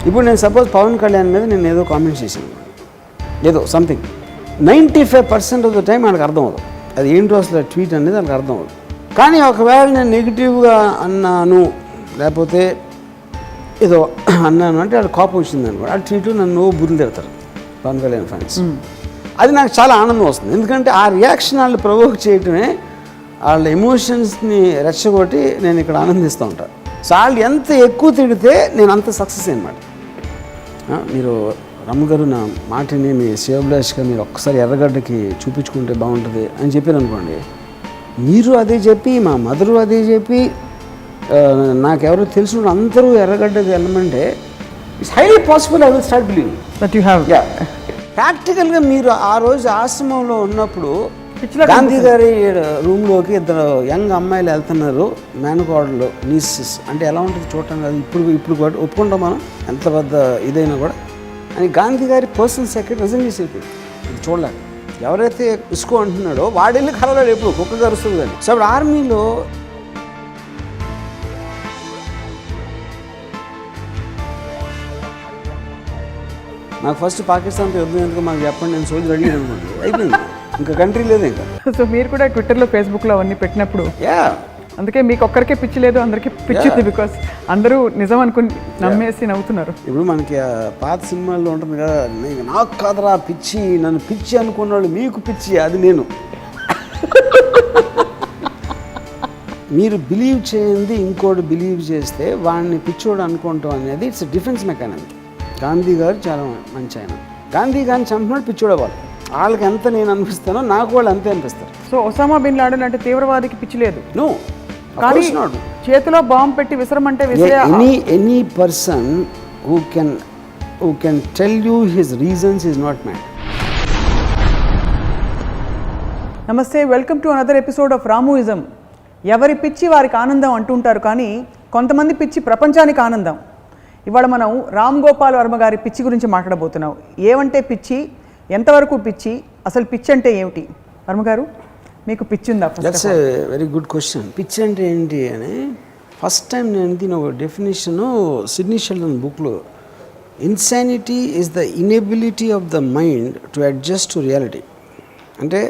ఇప్పుడు నేను సపోజ్ పవన్ కళ్యాణ్ మీద నేను ఏదో కామెంట్ చేశాను, ఏదో సంథింగ్ 95% ఆఫ్ ద టైం వాళ్ళకి అర్థం అవుతుంది అది ఏంటో అసలు ట్వీట్ అనేది వాళ్ళకి అర్థం అవుతుంది. కానీ ఒకవేళ నేను నెగిటివ్గా అన్నాను లేకపోతే ఏదో అన్నాను అంటే వాళ్ళు కోపం వచ్చింది అనుకో, ఆ ట్వీట్ నన్ను బుర్రలు తిడతారు పవన్ కళ్యాణ్ ఫ్యాన్స్. అది నాకు చాలా ఆనందం వస్తుంది, ఎందుకంటే ఆ రియాక్షన్ వాళ్ళు ప్రొవోక్ చేయటమే వాళ్ళ ఎమోషన్స్ని రెచ్చగొట్టి నేను ఇక్కడ ఆనందిస్తూ ఉంటాను. సో వాళ్ళు ఎంత ఎక్కువ తిడితే నేను అంత సక్సెస్ అనమాట. మీరు రమ్ము గారు నా మాటని మీ శివభిలాష్గా మీరు ఒక్కసారి ఎర్రగడ్డకి చూపించుకుంటే బాగుంటుంది అని చెప్పారు అనుకోండి, మీరు అదే చెప్పి మా మదరు అదే చెప్పి నాకెవరో తెలిసిన అందరూ ఎర్రగడ్డకి వెళ్ళమంటే it's highly possible I will start believing that you have. ప్రాక్టికల్గా మీరు ఆ రోజు ఆశ్రమంలో ఉన్నప్పుడు గాంధీ గారి రూమ్లోకి ఇద్దరు యంగ్ అమ్మాయిలు వెళ్తున్నారు, మేనకోడలు నీసెస్ అంటే ఎలా ఉంటుంది చూడటం కాదు, ఇప్పుడు కూడా ఒప్పుకుంటాం మనం ఎంత పెద్ద ఇదైనా కూడా అని గాంధీ గారి పర్సనల్ సెక్రటరీ రిజైన్ చేసి అయిపోయింది. ఇది చూడలేక ఎవరైతే ఇసుకో అంటున్నాడో వాడు వెళ్ళి కలవాడు ఎప్పుడు కుక్క కరుస్తుంది కానీ. సో అప్పుడు ఆర్మీలో నాకు ఫస్ట్ పాకిస్తాన్తో యుద్ధం ఎందుకు మాకు చెప్పండి, నేను సోల్జర్ అడిగాను అనుకోండి, అయిపోయింది, ఇంకా కంట్రీ లేదు ఇంకా. సో మీరు కూడా ట్విట్టర్లో ఫేస్బుక్లో అవన్నీ పెట్టినప్పుడు అందుకే మీకు ఒక్కరికే పిచ్చి లేదు, అందరికీ పిచ్చింది, బికాస్ అందరూ నిజం అనుకుని నమ్మేసి నవ్వుతున్నారు. ఇప్పుడు మనకి పాత సినిమాల్లో ఉంటుంది కదా, నాకు కాదరా పిచ్చి, నన్ను పిచ్చి అనుకున్నాడు మీకు పిచ్చి, అది నేను. మీరు బిలీవ్ చేయండి ఇంకోటి బిలీవ్ చేస్తే వాడిని పిచ్చోడు అనుకుంటాం అనేది ఇట్స్ డిఫెన్స్ మెకానిజం. గాంధీ గారు చాలా మంచి ఆయన, గాంధీ గారిని చంపినాడు పిచ్చోడే వాళ్ళు, వాళ్ళకి ఎంత నేను అనిపిస్తానో నాకు వాళ్ళు అంతే అనిపిస్తారు. సో ఒసామా బిన్ లాడెన్ అంటే తీవ్రవాదికి పిచ్చి లేదు, నో, కానీ చేతిలో బాంబు పెట్టి విసరమంటే any person who can tell you his reasons is not mad. నమస్తే, welcome to another episode of Ramuism. ఎవరి పిచ్చి వారికి ఆనందం అంటుంటారు, కానీ కొంతమంది పిచ్చి ప్రపంచానికి ఆనందం. ఇవాళ మనం రామ్ గోపాల్ వర్మ గారి పిచ్చి గురించి మాట్లాడబోతున్నాం. ఏమంటే పిచ్చి, ఎంతవరకు పిచ్చి, అసలు పిచ్చి అంటే ఏమిటి? వర్మ గారు, మీకు పిచ్చి ఉందా? That's a very good question. పిచ్చి అంటే ఏంటి అని ఫస్ట్ టైం నేను దీని ఒక డెఫినేషను సిడ్నీ షెల్డన్ బుక్లో, insanity is the inability of the mind to adjust to reality. అంటే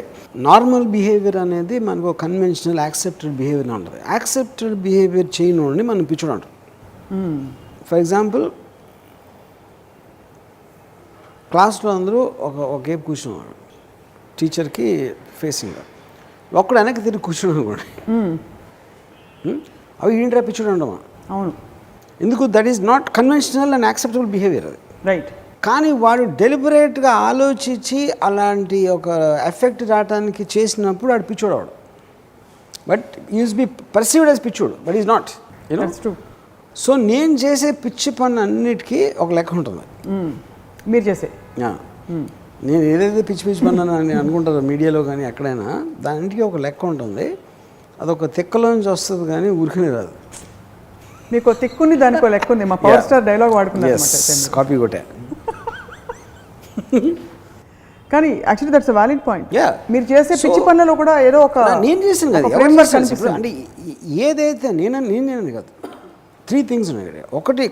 నార్మల్ బిహేవియర్ అనేది మనకు కన్వెన్షనల్ యాక్సెప్టెడ్ బిహేవియర్ ఉంటుంది. యాక్సెప్టెడ్ బిహేవియర్ చేయని మనం పిచ్చుడు అంటాం. ఫర్ ఎగ్జాంపుల్, క్లాస్లో అందరూ ఒక కేపు కూర్చున్నారు, టీచర్కి ఫేసింగ్గా, ఒక్కడు వెనక్కి తిరిగి కూర్చున్నాను అనుకోండి, అవి ఏంట్రా పిచ్చుడు అంటామా? అవును. ఎందుకు? That is not conventional and acceptable behaviour అది, రైట్. కానీ వాడు డెలిబరేట్గా ఆలోచించి అలాంటి ఒక ఎఫెక్ట్ రావడానికి చేసినప్పుడు వాడు పిచ్చోడు అవడు. But use be perceived as పిచ్చోడు, but is not, you know. So నేను చేసే పిచ్చి పని అన్నిటికీ ఒక లెక్క ఉంటుంది. మీరు చేసే నేను ఏదైతే పిచ్చి పన్నాను అని అనుకుంటారో మీడియాలో కానీ ఎక్కడైనా, దానికి ఒక లెక్క ఉంటుంది. అదొక తిక్కలోంచి వస్తుంది కానీ ఊరికనే రాదు. మీకు తిక్కుంది, దానికి లెక్క ఉంది. మా పవర్ స్టార్ డైలాగ్ వాడుకున్నారు, కాపీ కొట్టే. కానీ actually that's a valid point. మీరు చేసే పిచ్చి పనులలో కూడా ఏదో ఒక నేను చేసిన కదా అంటే ఏదైతే నేనేది కాదు, 3 things ఉన్నాయి. ఒకటి,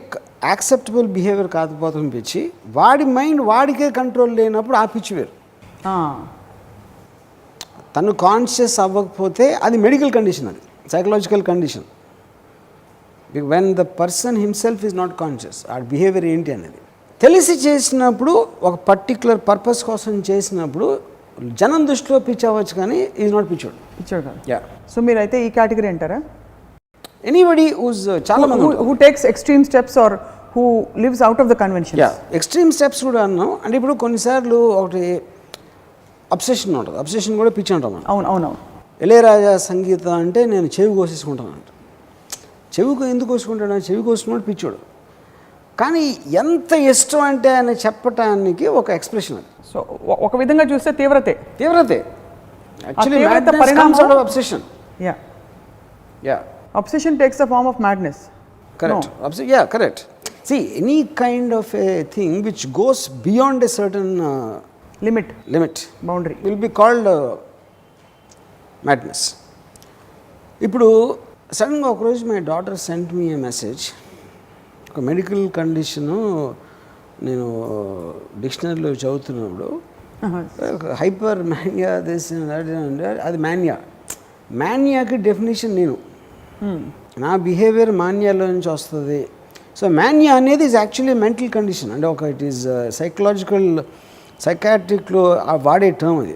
యాక్సెప్టబుల్ బిహేవియర్ కాకపోతుంది పిచ్చి, వాడి మైండ్ వాడికే కంట్రోల్ లేనప్పుడు ఆ పిచ్చి వేరు. తను కాన్షియస్ అవ్వకపోతే అది మెడికల్ కండిషన్, అది psychological condition. When the person himself is not conscious, ఆ బిహేవియర్ ఏంటి అనేది తెలిసి చేసినప్పుడు, ఒక పర్టిక్యులర్ పర్పస్ కోసం చేసినప్పుడు జనం దృష్టిలో పిచ్చి అవ్వచ్చు, కానీ ఈజ్ నాట్ పిచ్చోడు. సో మీరైతే ఈ కేటగిరీ అంటారా? ఎనీబడి హూస్ చాలా మంది who takes extreme steps or who lives out of the convention. Extreme steps కూడా అన్నాం. అంటే ఇప్పుడు కొన్నిసార్లు ఒకటి అబ్సెషన్ ఉంటుంది, అబ్సెషన్ కూడా పిచ్చి అంటాం మనం. అవును. ఇళయరాజా సంగీతం అంటే నేను చెవి కోసేసుకుంటాను అంట. చెవికి ఎందుకు కోసుకుంటాడు? చెవి కోసుకున్నాడు పిచ్చోడు. కానీ ఎంత ఇష్టం అంటే అని చెప్పటానికి ఒక ఎక్స్ప్రెషన్ అది. సో ఒక విధంగా చూస్తే తీవ్రతే actually obsession. Obsession takes the form of madness. Correct. No. Correct. See, any kind of a thing which goes beyond a certain limit boundary will be called madness. ఇప్పుడు సడన్గా ఒకరోజు my daughter sent me A message. ఒక medical condition నేను డిక్షనరీలో చదువుతున్నప్పుడు hyper mania అది మానియాకి definition నేను, నా behaviour మానియాలో నుంచి వస్తుంది. సో మానియా అనేది ఈజ్ యాక్చువల్లీ మెంటల్ కండిషన్, అంటే ఒక ఇట్ ఈస్ సైకాట్రిక్లో వాడే టర్మ్ అది.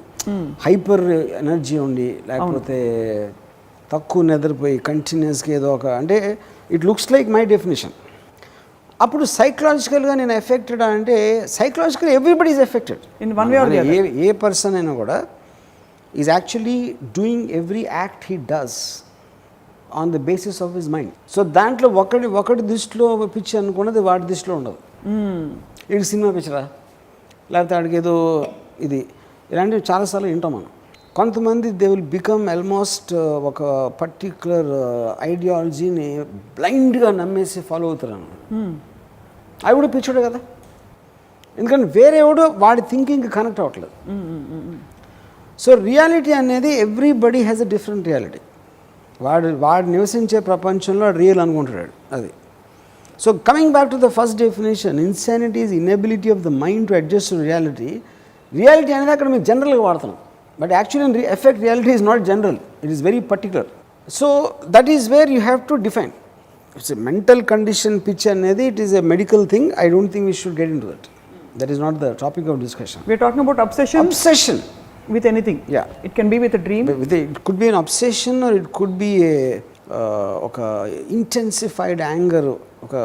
హైపర్ ఎనర్జీ ఉండి లేకపోతే తక్కువ నిద్రపోయి కంటిన్యూస్గా ఏదో ఒక, అంటే it looks like my definition. అప్పుడు సైకలాజికల్గా నేను ఎఫెక్టెడ్ అంటే psychological everybody is affected in one way or the other. A person అయినా కూడా is actually doing every act he does on the basis of his mind. So దాంట్లో ఒకటి దృష్టిలో పిచ్చి అనుకున్నది వాడి దృష్టిలో ఉండదు. ఇది సినిమా పిచ్చరా లేకపోతే ఆడికి ఏదో ఇది ఇలాంటివి చాలాసార్లు వింటాం మనం. కొంతమంది దే విల్ బికమ్ ఆల్మోస్ట్ ఒక పర్టిక్యులర్ ఐడియాలజీని బ్లైండ్గా నమ్మేసి ఫాలో అవుతారు అన్నమాట. అవి కూడా పిచ్చోడే కదా, ఎందుకంటే వేరే ఎవడో వాడి థింకింగ్కి కనెక్ట్ అవ్వట్లేదు. సో రియాలిటీ అనేది everybody has a different reality. వాడు నివసించే ప్రపంచంలో రియల్ అనుకుంటున్నాడు అది. So coming back to the first definition, insanity is inability of the mind to adjust to reality. Reality అనేది అక్కడ మేము జనరల్గా వాడుతున్నాం, but actually effect reality is not general, it is very particular. So that is where you have to define. It's a mental condition pitch అనేది, it is a medical thing. I don't think we should get into that. That is not the topic of discussion. We're talking about obsession with anything. Yeah, it can be with a dream, it could be an obsession or it could be ఒక intensified anger, ఒక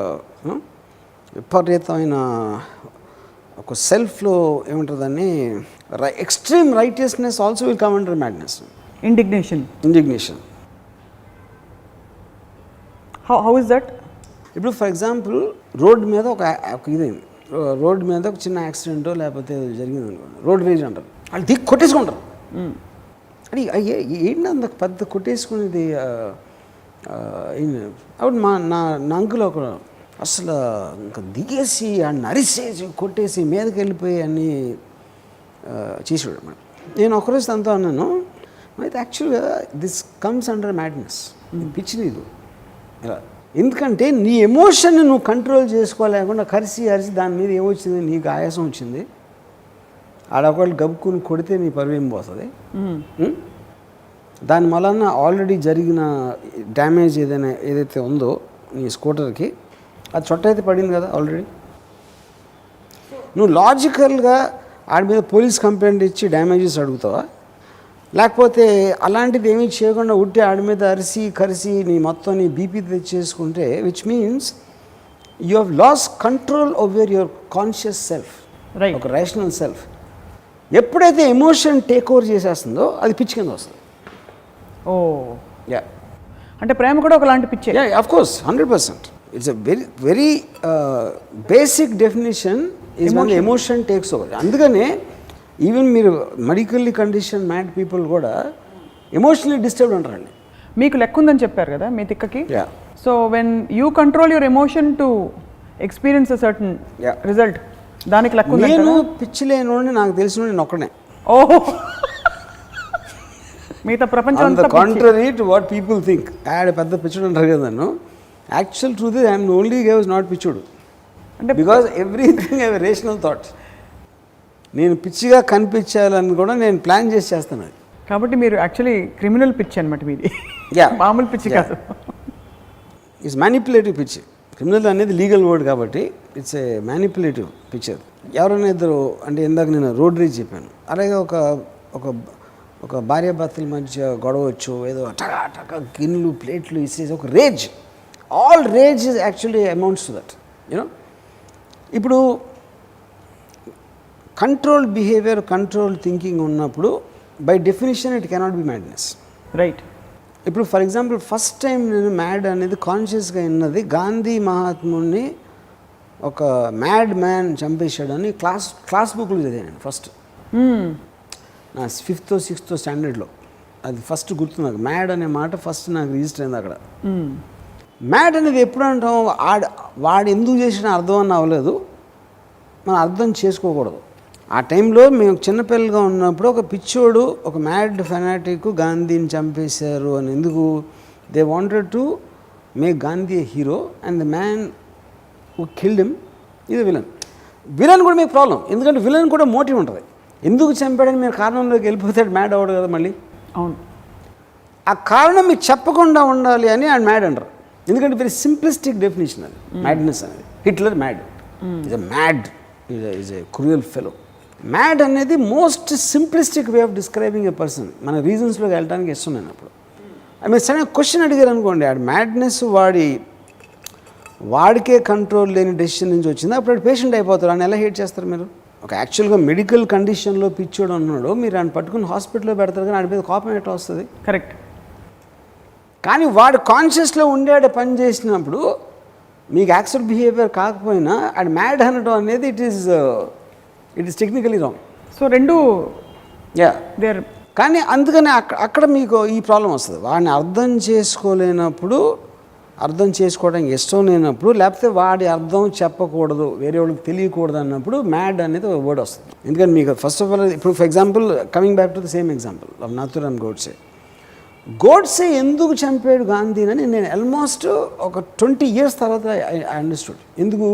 విపరీతమైన ఒక సెల్ఫ్లో ఏముంటుందని extreme righteousness also will come under madness. indignation. how is that? ఇప్పుడు for example road మీద ఒక ఇదైంది, రోడ్ మీద ఒక చిన్న యాక్సిడెంటో లేకపోతే జరిగింది అనుకోండి, రోడ్ రేజ్ అంటారు. వాళ్ళు దిక్కు కొట్టేసుకుంటారు. అది ఏంటి అంత పెద్ద కొట్టేసుకునేది? అప్పుడు నా అంకుల్ ఒక అసలు ఇంకా దిగేసి అన్ని అరిసేసి కొట్టేసి మీదకి వెళ్ళిపోయి అన్నీ చేసాడు అన్నమాట. నేను ఒకరోజు తనతో అన్నాను, అయితే యాక్చువల్గా దిస్ కమ్స్ అండర్ మ్యాడ్నెస్, పిచ్చి నీదు ఇలా. ఎందుకంటే నీ ఎమోషన్ని నువ్వు కంట్రోల్ చేసుకోలేకుండా అరిసి దాని మీద ఏమొచ్చింది, నీకు ఆయాసం వచ్చింది, ఆడొకళ్ళు గబుక్కుని కొడితే నీ పరువేం పోతుంది. దాని వలన ఆల్రెడీ జరిగిన డ్యామేజ్ ఏదైతే ఉందో నీ స్కూటర్కి, అది చొట్ట అయితే పడింది కదా ఆల్రెడీ. నువ్వు లాజికల్గా ఆడి మీద పోలీస్ కంప్లైంట్ ఇచ్చి డ్యామేజెస్ అడుగుతావా, లేకపోతే అలాంటిది ఏమీ చేయకుండా ఉట్టి ఆడి మీద కరిసి నీ మొత్తం నీ బీపీ తెచ్చేసుకుంటే, which means you have lost control over your conscious self, ఒక రేషనల్ సెల్ఫ్. ఎప్పుడైతే ఎమోషన్ టేక్ ఓవర్ చేసేస్తుందో అది పిచ్చి కింద వస్తుంది. ఓ యా, అంటే ప్రేమ కూడా ఒకలాంటి పిచ్చే. Yeah, of course, 100%. It's a very basic definition is one emotion takes over. అందుకనే ఈవెన్ మీరు మెడికల్లీ కండిషన్ మ్యాడ్ పీపుల్ కూడా ఎమోషనలీ డిస్టర్బ్డ్ అంటారండి. మీకు లెక్క ఉందని చెప్పారు కదా మీ తిక్కకి. Yeah, so when you control your emotion to experience a certain result, దానికి లెక్క ఉంది. నేను పిచ్చి లేనోడిని నాకు తెలిసిన నేను ఒక్కడే. ఓహో, మిగతా ప్రపంచం అంతా contrary to what people think. యాడ్ పెద్ద పిచ్చుడు అంటారు కదా నన్ను. Actual truth is I'm only గేవ్స్ నాట్ పిచ్చుడు, అంటే because everything have a rational thought. నేను పిచ్చిగా కనిపించాలని కూడా నేను ప్లాన్ చేస్తాను అది. కాబట్టి మీరు యాక్చువల్లీ క్రిమినల్ పిచ్చి అనమాట మీది. మామూలు పిచ్చి కాదు, ఇట్స్ మ్యానిపులేటివ్ పిచ్చి. క్రిమినల్ అనేది లీగల్ వర్డ్ కాబట్టి ఇట్స్ ఏ మ్యానిపులేటివ్ పిక్చర్. ఎవరైనా ఇద్దరు, అంటే ఇందాక నేను రోడ్ రేజ్ చెప్పాను, అలాగే ఒక భార్యాభర్తల మధ్య గొడవ వచ్చు, ఏదో టకా గిన్నెలు ప్లేట్లు ఇసేసి ఒక rage. All rage is actually amounts to that, you know. ఇప్పుడు కంట్రోల్ బిహేవియర్, కంట్రోల్ థింకింగ్ ఉన్నప్పుడు by definition it cannot be madness. Right. ఇప్పుడు ఫర్ ఎగ్జాంపుల్ ఫస్ట్ టైం నేను మ్యాడ్ అనేది కాన్షియస్గా విన్నది గాంధీ మహాత్ముడిని ఒక మ్యాడ్ మ్యాన్ చంపేశాడని క్లాస్ బుక్లో చదివాను ఫస్ట్. నా 5th or 6th స్టాండర్డ్లో అది ఫస్ట్ గుర్తు నాకు. మ్యాడ్ అనే మాట ఫస్ట్ నాకు రిజిస్టర్ అయింది అక్కడ. మ్యాడ్ అనేది ఎప్పుడు అంటాం, వాడు ఎందుకు చేసిన అర్థం అని అవ్వలేదు, మనం అర్థం చేసుకోకూడదు. ఆ టైంలో మేము చిన్నపిల్లగా ఉన్నప్పుడు ఒక పిచ్చోడు ఒక మ్యాడ్ ఫెనాటిక్ గాంధీని చంపేశారు అని ఎందుకు they wanted to make Gandhi A hero and the man who killed him ఇది విలన్ కూడా మీకు ప్రాబ్లం, ఎందుకంటే విలన్ కూడా మోటివ్ ఉంటుంది. ఎందుకు చంపాడని మీరు కారణంలోకి వెళ్ళిపోతాడు, మ్యాడ్ అవ్వడు కదా మళ్ళీ. అవును, ఆ కారణం మీకు చెప్పకుండా ఉండాలి అని ఆయన మ్యాడ్ అంటారు, ఎందుకంటే వెరీ సింప్లిస్టిక్ డెఫినేషన్ అది మ్యాడ్నెస్ అనేది. Hitler mad, is a mad, is a cruel fellow. Mad అనేది most simplistic way of describing a person. మన రీజన్స్లోకి వెళ్ళడానికి ఇష్టం నేను అప్పుడు. మీరు సరైన క్వశ్చన్ అడిగారు అనుకోండి, ఆ మ్యాడ్నెస్ వాడికే కంట్రోల్ లేని డెసిషన్ నుంచి వచ్చింది, అప్పుడు పేషెంట్ అయిపోతారు. ఆయన ఎలా హేట్ చేస్తారు మీరు? ఒక యాక్చువల్గా మెడికల్ కండిషన్లో పిచ్చోడు ఉన్నాడు, మీరు ఆయన పట్టుకుని హాస్పిటల్లో పెడతారు, కానీ ఆడి మీద కోపం ఎట్లా వస్తుంది? కరెక్ట్. కానీ వాడు కాన్షియస్లో ఉండే పని చేసినప్పుడు మీకు యాక్సెప్ట్ బిహేవియర్ కాకపోయినా అది మ్యాడ్ అనడం అనేది it is technically wrong. So రెండు దేర్. కానీ అందుకని అక్కడ మీకు ఈ ప్రాబ్లం వస్తుంది. వాడిని అర్థం చేసుకోవడానికి ఇష్టం లేనప్పుడు, లేకపోతే వాడి అర్థం చెప్పకూడదు, వేరే వాళ్ళకి తెలియకూడదు అన్నప్పుడు మ్యాడ్ అనేది ఒక వర్డ్ వస్తుంది. ఎందుకంటే మీకు ఫస్ట్ ఆఫ్ ఆల్ ఇప్పుడు for example coming back to the same example of Nathuram Godse ఎందుకు చంపాడు గాంధీని నేను ఆల్మోస్ట్ ఒక 20 years తర్వాత ఐ అండర్స్టూడ్. ఎందుకు?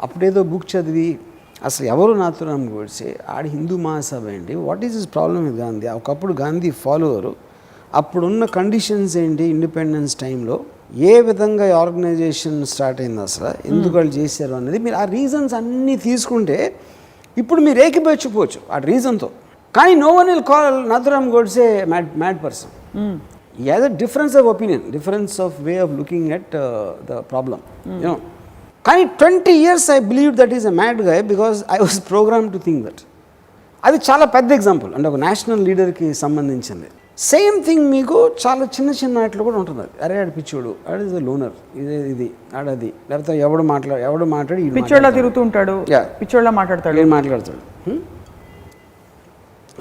అప్పుడేదో బుక్ చదివి అసలు ఎవరు నాథురామ్ గోడ్సే, ఆడి హిందూ మహాసభ ఏంటి, what is his problem with Gandhi, ఒకప్పుడు గాంధీ ఫాలోవరు, అప్పుడున్న కండిషన్స్ ఏంటి, ఇండిపెండెన్స్ టైంలో ఏ విధంగా ఆర్గనైజేషన్ స్టార్ట్ అయింది, అసలు ఎందుకు వాళ్ళు చేశారు అనేది మీరు ఆ రీజన్స్ అన్నీ తీసుకుంటే ఇప్పుడు మీరు ఏకీభవించుకోవచ్చు ఆ రీజన్తో. కానీ no one will call Nathuram Godse mad person. He has a difference of opinion, difference of way of looking at the problem. You know, కానీ 20 years I believed that he's a mad guy because I was programmed to think that. అది చాలా పెద్ద example, అంటే ఒక national లీడర్కి సంబంధించింది. Same thing మీకు చాలా చిన్న వాటిలో కూడా ఉంటుంది. అరే ఆడు పిచ్చోడు, ఆడు ఇస్ లోనర్, ఇది ఆడది, లేకపోతే ఎవడు మాట్లాడి పిచ్చోళ్ళ తిరుగుతూ ఉంటాడు, పిచ్చోళ్ళ మాట్లాడతాడు.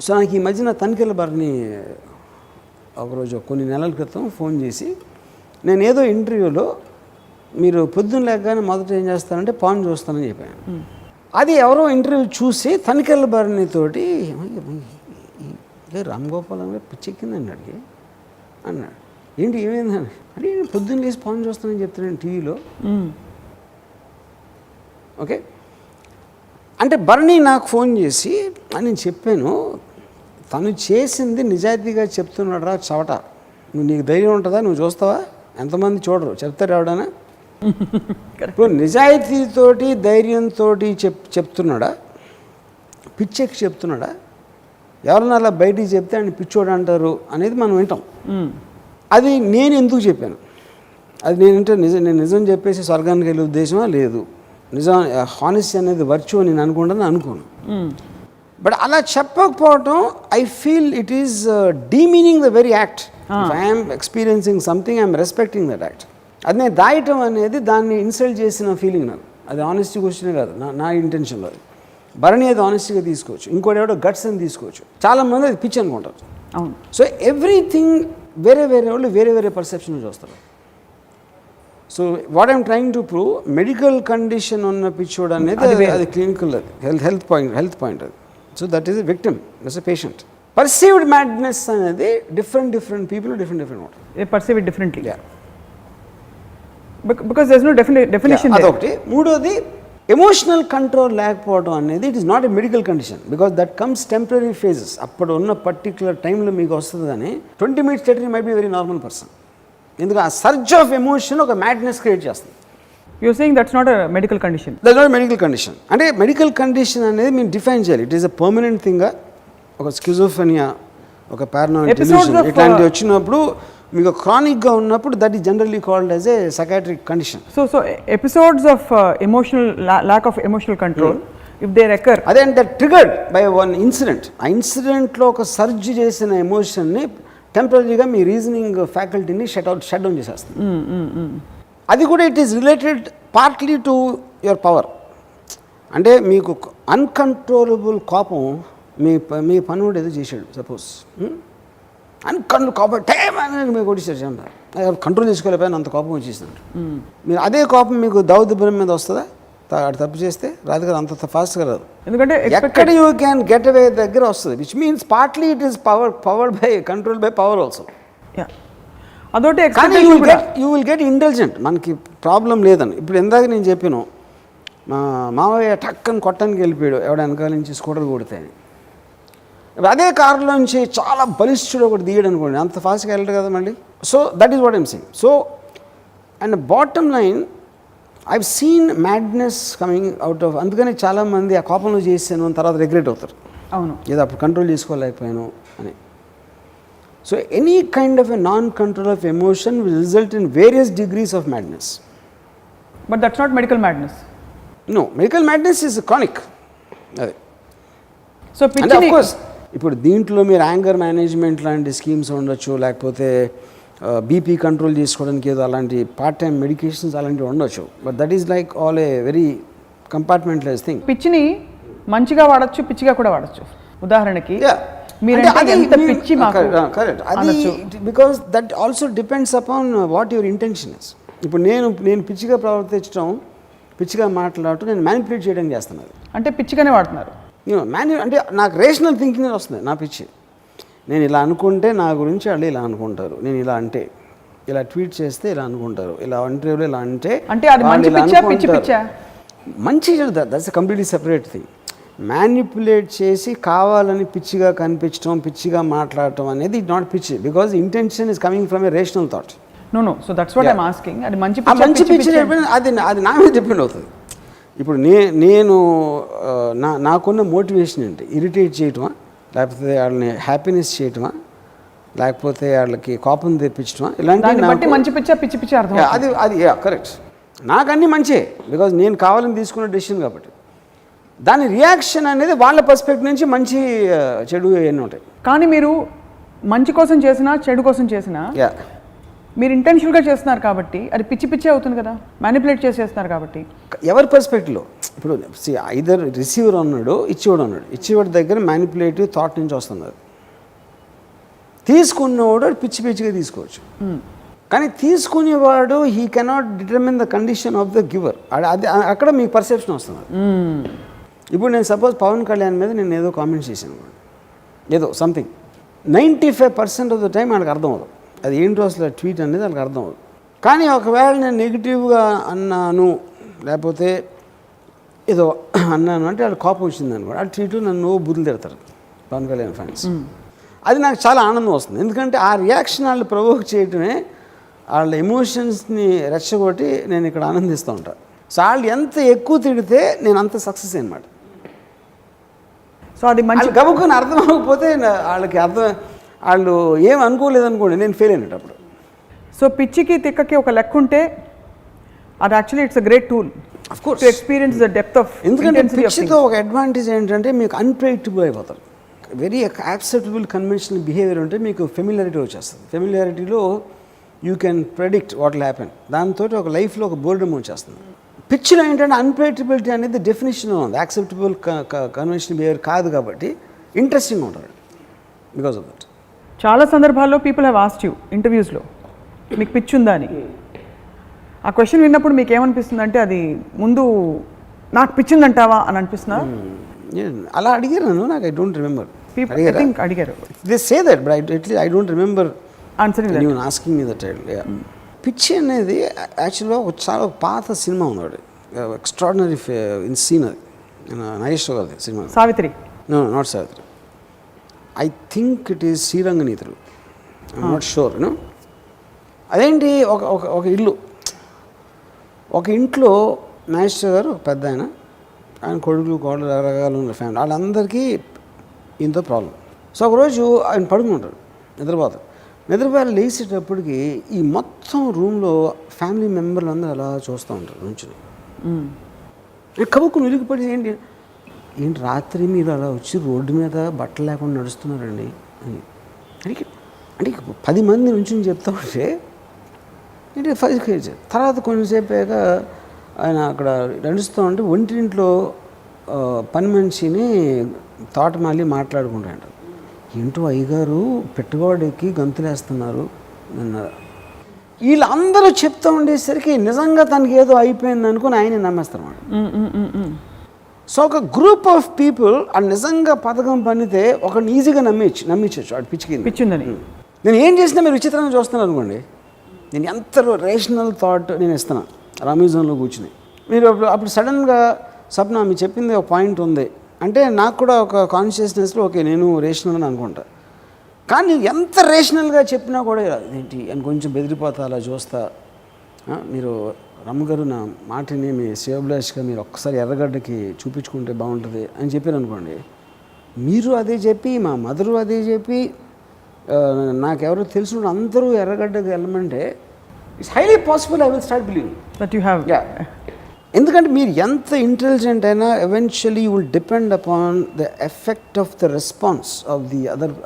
సో నాకు ఈ మధ్యన తనిఖీల బారిని ఒకరోజు కొన్ని నెలల క్రితం ఫోన్ చేసి, నేను ఏదో ఇంటర్వ్యూలో మీరు పొద్దున్న లేకగానే మొదట ఏం చేస్తానంటే పాన్ చూస్తానని చెప్పాను. అది ఎవరో ఇంటర్వ్యూ చూసి తనిఖీల బారిని తోటి రామ్ గోపాల్ అని పిచ్చెక్కిందండి అడిగి అన్నాడు. ఏంటి ఏమైందని అంటే పొద్దున్న లేసి పాన్ చూస్తానని చెప్తున్నాను టీవీలో. ఓకే, అంటే బర్నీ నాకు ఫోన్ చేసి నేను చెప్పాను, తను చేసింది నిజాయితీగా చెప్తున్నాడు రా చవట, నీకు ధైర్యం ఉంటుందా, నువ్వు చూస్తావా, ఎంతమంది చూడరు, చెప్తారు ఎవడన్నా. ఇప్పుడు నిజాయితీతోటి ధైర్యంతో చెప్తున్నాడా, పిచ్చెక్కి చెప్తున్నాడా, ఎవరన్నా అలా బయటికి చెప్తే ఆయన పిచ్చోడు అంటారు అనేది మనం వింటాం. అది నేను ఎందుకు చెప్పాను, అది నేను నిజం చెప్పేసి స్వర్గానికి వెళ్ళే ఉద్దేశమా లేదు, నిజం హానెస్టీ అనేది వర్చ్యూ అని నేను అనుకోను. బట్ అలా చెప్పకపోవటం I feel it is demeaning the very act. If I'm experiencing something I'm respecting that act. అది నేను దాయటం అనేది దాన్ని ఇన్సల్ట్ చేసిన ఫీలింగ్ నాకు. అది ఆనెస్టీ క్వశ్చనే కాదు, నా ఇంటెన్షన్లో. అది భరణి అది ఆనెస్టీగా తీసుకోవచ్చు, ఇంకోటి ఎవడో గట్స్ అని తీసుకోవచ్చు, చాలామంది అది పిచ్ అనుకుంటారు. అవును. సో ఎవ్రీథింగ్ వేరే వాళ్ళు వేరే పర్సెప్షన్ చూస్తారు. So what I'm trying to prove, medical condition ఉన్న పిచ్చోడు అనేది అది క్లినికల్, అది హెల్త్ పాయింట్ అది. So that is a victim, that's a patient. Perceived madness అనేది different people different what perceive it differently, because there is no definition. అదొకటి. మూడోది emotional control లేకపోవడం అనేది it is not a medical condition, because that comes temporary phases. అప్పుడు ఉన్న particular టైంలో మీకు వస్తుంది, కానీ 20 minutes later you might be a very normal person. ఎందుకంటే ఆ సర్జ్ ఆఫ్ ఎమోషన్ ఒక మ్యాడ్నెస్ క్రియేట్ చేస్తుంది. You saying that's not a medical condition. That's not medical condition. అంటే మెడికల్ కండిషన్ అనేది మీరు డిఫైన్ చేయాలి. It is a permanent thing. ఒక schizophrenia, ఒక పారానాయిడ్ డెల్యూషన్ ఇట్లాంటివి వచ్చినప్పుడు మీకు క్రానిక్గా ఉన్నప్పుడు that is generally called as a psychiatric condition. So episodes of emotional lack of emotional control if they recur, అదే అంటే ట్రిగర్డ్ బై వన్ ఇన్సిడెంట్. ఆ ఇన్సిడెంట్లో ఒక సర్జ్ చేసిన ఎమోషన్ని టెంపరీగా మీ రీజనింగ్ ఫ్యాకల్టీని షట్ డౌన్ చేసేస్తుంది. అది కూడా it is related partly to your power. అంటే మీకు అన్కంట్రోలబుల్ కోపం, మీ పనుడు ఏదో చేశాడు సపోజ్, కోపం టైం మీకు కొట్టేసాడు, కంట్రోల్ చేసుకోలేకపోయాను, అంత కోపం వచ్చేసినాడు. మీరు అదే కోపం మీకు దౌర్దభ్యం మీద వస్తుందా? తప్పు చేస్తే రాదు కదా, అంత ఫాస్ట్గా రాదు. ఎందుకంటే ఎక్కడ యూ క్యాన్ గెట్ అవే దగ్గర వస్తుంది, which means partly it is powered by control by power also. అదొకటి. కానీ యూ విల్ గెట్ ఇంటెలిజెంట్, మనకి ప్రాబ్లం లేదని. ఇప్పుడు ఇందాక నేను చెప్పాను, మా మావయ్య టక్కని కొట్టడానికి వెళ్ళిపోయాడు ఎవడ వెనకాల నుంచి స్కూటర్ కొడితే అని. అదే కారులోంచి చాలా బలిష్ఠుడు ఒకటి దిగాడు అనుకోండి, అంత ఫాస్ట్గా వెళ్ళడు కదా మళ్ళీ. So that is what I'm saying. So and bottom line, I've seen madness coming out of. అందుకని చాలామంది ఆ కోపంలో చేసాను తర్వాత రిగ్రెట్ అవుతారు. అవును, ఏదో అప్పుడు కంట్రోల్ చేసుకోలేకపోయాను అని. So any kind of a non control of emotion will result in various degrees of madness. But that's not medical madness. No, medical madness is chronic. అదే. సో అంటే ఆఫ్ కోర్స్ ఇప్పుడు దీంట్లో మీరు యాంగర్ మేనేజ్మెంట్ లాంటి schemes ఉండొచ్చు, లేకపోతే BP control చేసుకోవడానికి ఏదో అలాంటి పార్ట్ టైం మెడికేషన్స్ అలాంటివి ఉండొచ్చు. But that is like all a very compartmentalize thing. పిచ్చిని మంచిగా వాడచ్చు, పిచ్చిగా కూడా వాడచ్చు. ఉదాహరణకి కరెక్ట్, అది because that also depends upon what your intention is. ఇప్పుడు నేను పిచ్చిగా ప్రవర్తించడం, పిచ్చిగా మాట్లాడటం నేను మ్యానిపులేట్ చేయడానికి చేస్తున్నాను. అంటే పిచ్చిగానే వాడుతున్నారు. అంటే నాకు రేషనల్ థింకింగ్ వస్తుంది నా పిచ్చి. నేను ఇలా అనుకుంటే నా గురించి వాళ్ళు ఇలా అనుకుంటారు, నేను ఇలా అంటే ఇలా ట్వీట్ చేస్తే ఇలా అనుకుంటారు, ఇలా ఇంటర్వ్యూలో ఇలా అంటే అది మంచి పిచ్చా పిచ్చి పిచ్చా? మంచి that's a completely separate thing. Manipulate చేసి కావాలని పిచ్చిగా కనిపించడం, పిచ్చిగా మాట్లాడటం అనేది ఇట్ నాట్ పిచ్చి, because intention is coming from a rational thought. No so that's what I'm asking. అది మంచి పిచ్చి అది నా మీద డిపెండ్ అవుతుంది. ఇప్పుడు నేను నాకున్న మోటివేషన్ ఏంటి, ఇరిటేట్ చేయటమా, లేకపోతే వాళ్ళని హ్యాపీనెస్ చేయటమా, లేకపోతే వాళ్ళకి కోపం తెప్పించటమా, ఇలాంటి మంచి పిచ్చా పిచ్చి పిచ్చి అర్థం. అది కరెక్ట్. నాకు అన్నీ మంచే, బికాజ్ నేను కావాలని తీసుకున్న డెసిషన్ కాబట్టి. దాని రియాక్షన్ అనేది వాళ్ళ పర్స్పెక్టివ్ నుంచి మంచి చెడు అవన్నీ ఉంటాయి. కానీ మీరు మంచి కోసం చేసినా చెడు కోసం చేసినా మీరు ఇంటెన్షనల్గా చేస్తున్నారు కాబట్టి అది పిచ్చి పిచ్చి అవుతుంది కదా, మ్యానిపులేట్ చేసేస్తున్నారు కాబట్టి. ఎవరి పర్స్పెక్టివ్లో ఇప్పుడు ఐదర్ రిసీవర్ ఉన్నాడు, ఇచ్చేవాడు ఉన్నాడు. ఇచ్చేవాడి దగ్గర మ్యానిపులేటివ్ థాట్ నుంచి వస్తుంది. తీసుకున్నవాడు పిచ్చి పిచ్చిగా తీసుకోవచ్చు, కానీ తీసుకునేవాడు he cannot determine the condition of the giver. అది అక్కడ మీకు పర్సెప్షన్ వస్తుంది. ఇప్పుడు నేను సపోజ్ పవన్ కళ్యాణ్ మీద నేను ఏదో కామెంట్ చేశాను, ఏదో సంథింగ్, 95% ఆఫ్ ద టైం వాళ్ళకి అర్థం అవుతుంది అది ఏంటో అసలు ట్వీట్ అనేది వాళ్ళకి అర్థం అవుతుంది. కానీ ఒకవేళ నేను నెగిటివ్గా అన్నాను, లేకపోతే ఏదో అన్నాను అంటే వాళ్ళకి కోపం వచ్చింది అనుకో, ఆ ట్వీట్లు నన్ను బుద్ధులు తిడతారు పవన్ కళ్యాణ్ ఫ్యాన్స్. అది నాకు చాలా ఆనందం వస్తుంది, ఎందుకంటే ఆ రియాక్షన్ వాళ్ళు ప్రొవోక్ చేయటమే వాళ్ళ ఎమోషన్స్ని రెచ్చగొట్టి నేను ఇక్కడ ఆనందిస్తూ ఉంటాను. సో వాళ్ళు ఎంత ఎక్కువ తిడితే నేను అంత సక్సెస్ అనమాట. సో అది మంచి గబుక్కుని అర్థం అవ్వకపోతే వాళ్ళకి వాళ్ళు ఏం అనుకోలేదు అనుకోండి, నేను ఫెయిల్ అయినప్పుడు. సో పిచ్చికి తిక్కకి ఒక లెక్క ఉంటే అది actually it's a great tool of course to experience the depth of. ఎందుకంటే పిచ్చితో ఒక అడ్వాంటేజ్ ఏంటంటే మీకు అన్ప్రెడిక్టబుల్ అయిపోతారు. వెరీ యాక్సెప్టబుల్ కన్వెన్షనల్ బిహేవియర్ ఉంటే మీకు ఫెమిలియారిటీ వచ్చేస్తుంది. ఫెమిలియారిటీలో you can predict what will happen. దాంతో ఒక లైఫ్లో ఒక బోర్డమ్ వచ్చేస్తుంది. పిచ్చిలో ఏంటంటే అన్ప్రెడిక్టబిలిటీ అనేది డెఫినేషన్ ఉంది, యాక్సెప్టబుల్ కన్వెన్షనల్ బిహేవియర్ కాదు కాబట్టి ఇంట్రెస్టింగ్ ఉంటారు బికాస్ ఆఫ్ దట్. చాలా సందర్భాల్లో పీపుల్ హ్యావ్ ఆస్క్డ్ యూ ఇంటర్వ్యూస్లో మీకు పిచ్చి ఉందా అని. ఆ క్వశ్చన్ విన్నప్పుడు మీకు ఏమనిపిస్తుంది అంటే అది ముందు నాకు పిచ్చిందంటావా అని అనిపిస్తుందా? అలా అడిగారు నన్ను, నాకు ఐ డోంట్ రిమెంబర్. అడిగారు they say that but I don't remember answering you asking me that. పిచ్చి అనేది యాక్చువల్గా ఒక చాలా పాత సినిమా ఉంది, ఎక్స్ట్రాడినరీ ఇన్ సీన్. అది నాగేశ్వర గారి cinema Savitri. No not Savitri, I think it is Sriranganeethulu, I'm not sure. అదేంటి ఒక ఇల్లు, ఒక ఇంట్లో నాగేశ్వర గారు ఒక పెద్ద ఆయన కొడుకులు కోడలు రకరకాలు ఉన్న ఫ్యామిలీ, వాళ్ళందరికీ ఇంతో ప్రాబ్లం. సో ఒకరోజు ఆయన పడుకుంటాడు, నిద్రపోయారు. లేచేటప్పటికి ఈ మొత్తం రూమ్లో ఫ్యామిలీ మెంబర్లు అందరూ అలా చూస్తూ ఉంటారు నుంచుని. కబుక్కుని వెలిగిపడి ఏంటి రాత్రి మీరు అలా వచ్చి రోడ్డు మీద బట్టలు లేకుండా నడుస్తున్నారండి అని అంటే 10 మంది నుంచి చెప్తా ఉంటే ఏంటి 5 కేజీ. తర్వాత కొంచెంసేపు ఆయన అక్కడ నడుస్తూ ఉంటే ఒంటింట్లో పని మనిషిని తోటమాలి మాట్లాడుకుంటాడు. ఏంటో అయ్యగారు పెట్టుబడికి గంతులేస్తున్నారు అన్నారు. వీళ్ళందరూ చెప్తూ ఉండేసరికి నిజంగా తనకి ఏదో అయిపోయింది అనుకుని ఆయన నమ్మేస్తారు అన్నమాట. సో ఒక గ్రూప్ ఆఫ్ పీపుల్ ఆ నిజంగా పథకం పనితే ఒకరిని ఈజీగా నమ్మించవచ్చు వాడు పిచ్చిందని. నేను ఏం చేసినా మీరు విచిత్రంగా చూస్తున్నాను అనుకోండి, నేను ఎంత రేషనల్ థాట్ నేను ఇస్తున్నాను రామ్యూజియంలో కూర్చుని. మీరు అప్పుడు సడన్గా సప్న మీరు చెప్పింది ఒక పాయింట్ ఉంది అంటే నాకు కూడా ఒక కాన్షియస్నెస్లో ఓకే నేను రేషనల్ అని అనుకుంటా. కానీ ఎంత రేషనల్గా చెప్పినా కూడా ఏంటి అని కొంచెం బెదిరిపోతా అలా చూస్తా. మీరు రమ్మగారు నా మాటని మీ శివభిలాష్గా మీరు ఒక్కసారి ఎర్రగడ్డకి చూపించుకుంటే బాగుంటుంది అని చెప్పారు అనుకోండి. మీరు అదే చెప్పి మా మదరు అదే చెప్పి నాకెవరో తెలిసిన అందరూ ఎర్రగడ్డకి వెళ్ళమంటే it's highly possible I will start believing that you have. ఎందుకంటే మీరు ఎంత ఇంటెలిజెంట్ అయినా eventually you will depend upon the effect of the response of the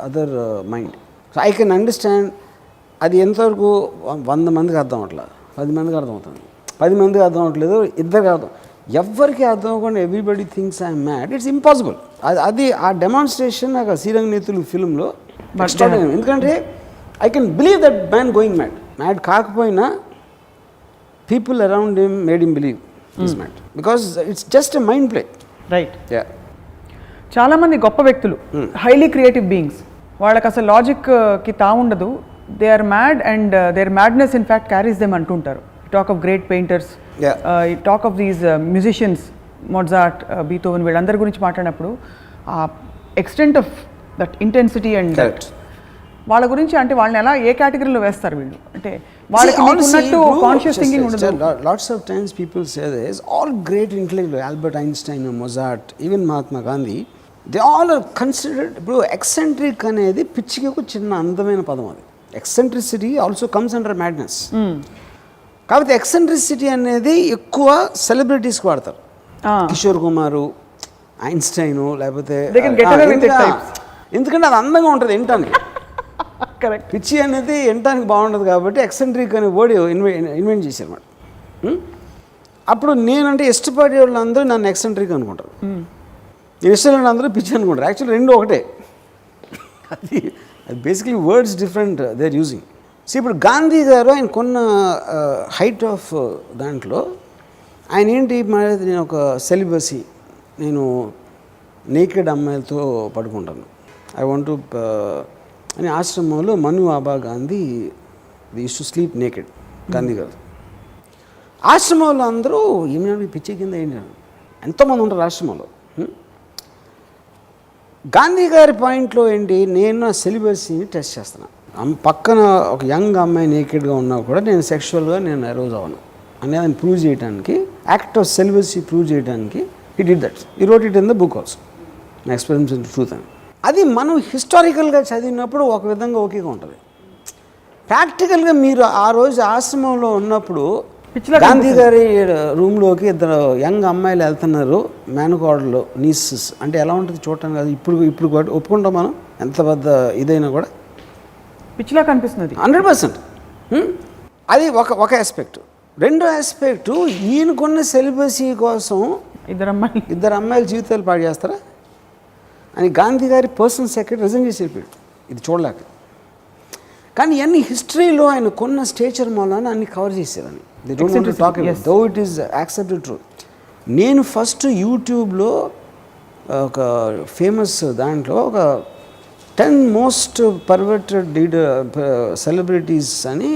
other mind. So I can understand అది ఎంతవరకు 100 మందికి అర్థం అవ్వట్లా, 10 మందికి అర్థం అవుతుంది, 10 మందికి అర్థం అవ్వట్లేదు, ఇద్దరికి అర్థం, ఎవరికి అర్థం అవ్వకుండా everybody thinks I'm mad. It's impossible. అది ఆ డెమాన్స్ట్రేషన్ నాకు శ్రీరంగ నీతులు ఫిల్మ్లో ఎందుకంటే I can believe that man going mad కాకపోయినా people around him made him believe is mad because it's just a mind play. Right. చాలామంది గొప్ప వ్యక్తులు హైలీ క్రియేటివ్ బీయింగ్స్, వాళ్ళకి అసలు లాజిక్కి తావుండదు. They are mad and their madness in fact carries them అంటుంటారు. Talk of great painters, talk of these musicians, Mozart, Beethoven, వీళ్ళందరి గురించి మాట్లాడినప్పుడు ఆ extent of that intensity and వాళ్ళ గురించి అంటే వాళ్ళని ఎలా ఏ కేటగిరీలో వేస్తారు వీళ్ళు అంటే వాళ్ళకి ఉన్నట్టు కాన్షియస్ థింకింగ్ ఉండదు. Lots of times people say this all great intellectual Albert Einstein, Mozart, even Mahatma Gandhi, they all are considered. ఇప్పుడు ఎక్సెంట్రిక్ అనేది పిచ్చికి ఒక చిన్న అందమైన పదం. అది eccentricity also comes under madness. కాకపోతే ఎక్సెంట్రిసిటీ అనేది ఎక్కువ సెలబ్రిటీస్కి వాడతారు. కిషోర్ కుమారు, ఐన్స్టైన్, లేకపోతే ఎందుకంటే అది అందంగా ఉంటుంది వినటానికి. కరెక్ట్. పిచ్చి అనేది వినటానికి బాగుండదు కాబట్టి ఎక్సెంట్రిక్ అనే వర్డ్ ఇన్వెంట్ చేశారు అన్నమాట. అప్పుడు నేనంటే ఇష్టపడే వాళ్ళందరూ నన్ను ఎక్సెంట్రిక్ అనుకుంటారు, నేను ఇష్టపడే అందరూ పిచ్చి అనుకుంటారు. యాక్చువల్లీ రెండు ఒకటే. అది basically words different they are using. So ఇప్పుడు గాంధీ గారు ఆయన కొన్న హైట్ ఆఫ్ దాంట్లో ఆయన ఏంటి మాట్లాడితే నేను ఒక సెలిబసీ, నేను నేకెడ్ అమ్మాయిలతో పడుకుంటాను, ఐ వాంట్ టు అని ఆశ్రమంలో Manu Abha Gandhi used to sleep naked. Gandhi గారు ఆశ్రమంలో అందరూ ఏమైనా పిచ్చి కింద ఏంటి ఎంతోమంది ఉంటారు ఆశ్రమంలో. గాంధీ గారి పాయింట్లో ఏంటి, నేను నా సెలిబసీని టెస్ట్ చేస్తున్నాను. పక్కన ఒక యంగ్ అమ్మాయి నేకెడ్గా ఉన్నా కూడా నేను సెక్షువల్గా నేను అరోజ్ అవ్వను అనేది ఆయన ప్రూవ్ చేయడానికి, యాక్ట్ ఆఫ్ సెలిబసీ ప్రూవ్ చేయడానికి he did that. He wrote it in the book also, my experience in truth అని. అది మనం హిస్టారికల్గా చదివినప్పుడు ఒక విధంగా ఓకేగా ఉంటుంది. ప్రాక్టికల్గా మీరు ఆ రోజు ఆశ్రమంలో ఉన్నప్పుడు గాంధీ గారి రూమ్లోకి ఇద్దరు యంగ్ అమ్మాయిలు వెళ్తున్నారు, మేనకోడలు, నీసెస్ అంటే ఎలా ఉంటుంది చూడటానికి. అది ఇప్పుడు ఒప్పుకుంటాం మనం, ఎంత పెద్ద ఇదైనా కూడా పిచ్చిలా కనిపిస్తుంది 100%. అది ఒక ఆస్పెక్ట్. రెండో ఆస్పెక్టు, ఈయనకున్న సెలిబసీ కోసం ఇద్దరు అమ్మాయిల జీవితాలు పాడు చేస్తారా అని గాంధీ గారి పర్సనల్ సెక్రటరీ రిజైన్ చేసి వెళ్ళిపోయాడు ఇది చూడలేక. కానీ అన్ని హిస్టరీలో ఆయన కొన్న స్టేచర్ మూలాన అన్ని కవర్ చేసేదని. They don't want to talk about though it is accepted truth. నేను ఫస్ట్ యూట్యూబ్లో ఒక ఫేమస్ దాంట్లో ఒక 10 మోస్ట్ పర్వర్టెడ్ సెలబ్రిటీస్ అని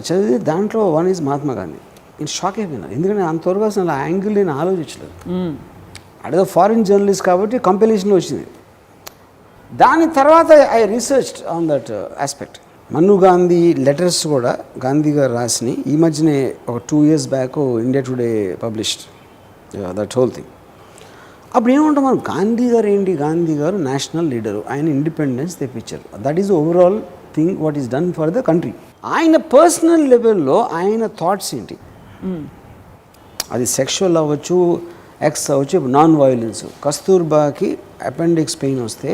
చదివి దాంట్లో వన్ ఈజ్ మహాత్మా గాంధీ. నేను షాక్ అయిపోయినా, ఎందుకంటే అంతవరకు అసలు ఆ యాంగిల్ నేను ఆలోచించలేదు. అదే ఫారిన్ జర్నలిస్ట్ కాబట్టి కంపెలీషన్లో వచ్చింది. దాని తర్వాత I researched on that aspect. మన్ను గాంధీ లెటర్స్ కూడా గాంధీ గారు రాసినాయి. ఈ మధ్యనే ఒక 2 years back India Today published that whole thing. అప్పుడు ఏమంటాం మనం, గాంధీ గారు ఏంటి, గాంధీ గారు నేషనల్ లీడరు, ఆయన ఇండిపెండెన్స్ తెప్పించారు. That is overall thing what is done for the country. ఆయన పర్సనల్ లెవెల్లో ఆయన థాట్స్ ఏంటి, అది సెక్షువల్ అవ్వచ్చు, ఎక్స్ అవ్వచ్చు, నాన్ వైలెన్స్. కస్తూర్బాకి అపెండిక్స్ పెయిన్ వస్తే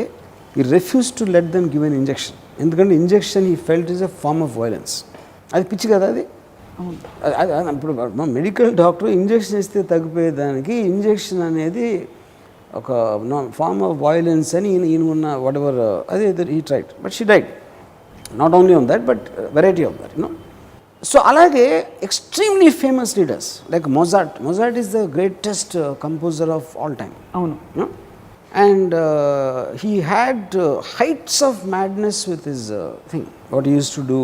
he refuse to let them give an injection, ఎందుకంటే injection he felt is a form of violence. అది పిచ్చి కదా అది. ఇప్పుడు మా మెడికల్ డాక్టర్ ఇంజెక్షన్ ఇస్తే తగ్గిపోయేదానికి ఇంజెక్షన్ అనేది ఒక ఫార్మ్ ఆఫ్ వైలెన్స్ అని ఈయన ఉన్న వాట్ ఎవర్ అదే he tried, but she died. Not only on that but variety of that. So అలాగే ఎక్స్ట్రీమ్లీ famous leaders like Mozart is the greatest composer of all time. అవును. And he had heights of madness with his thing, what he used to do,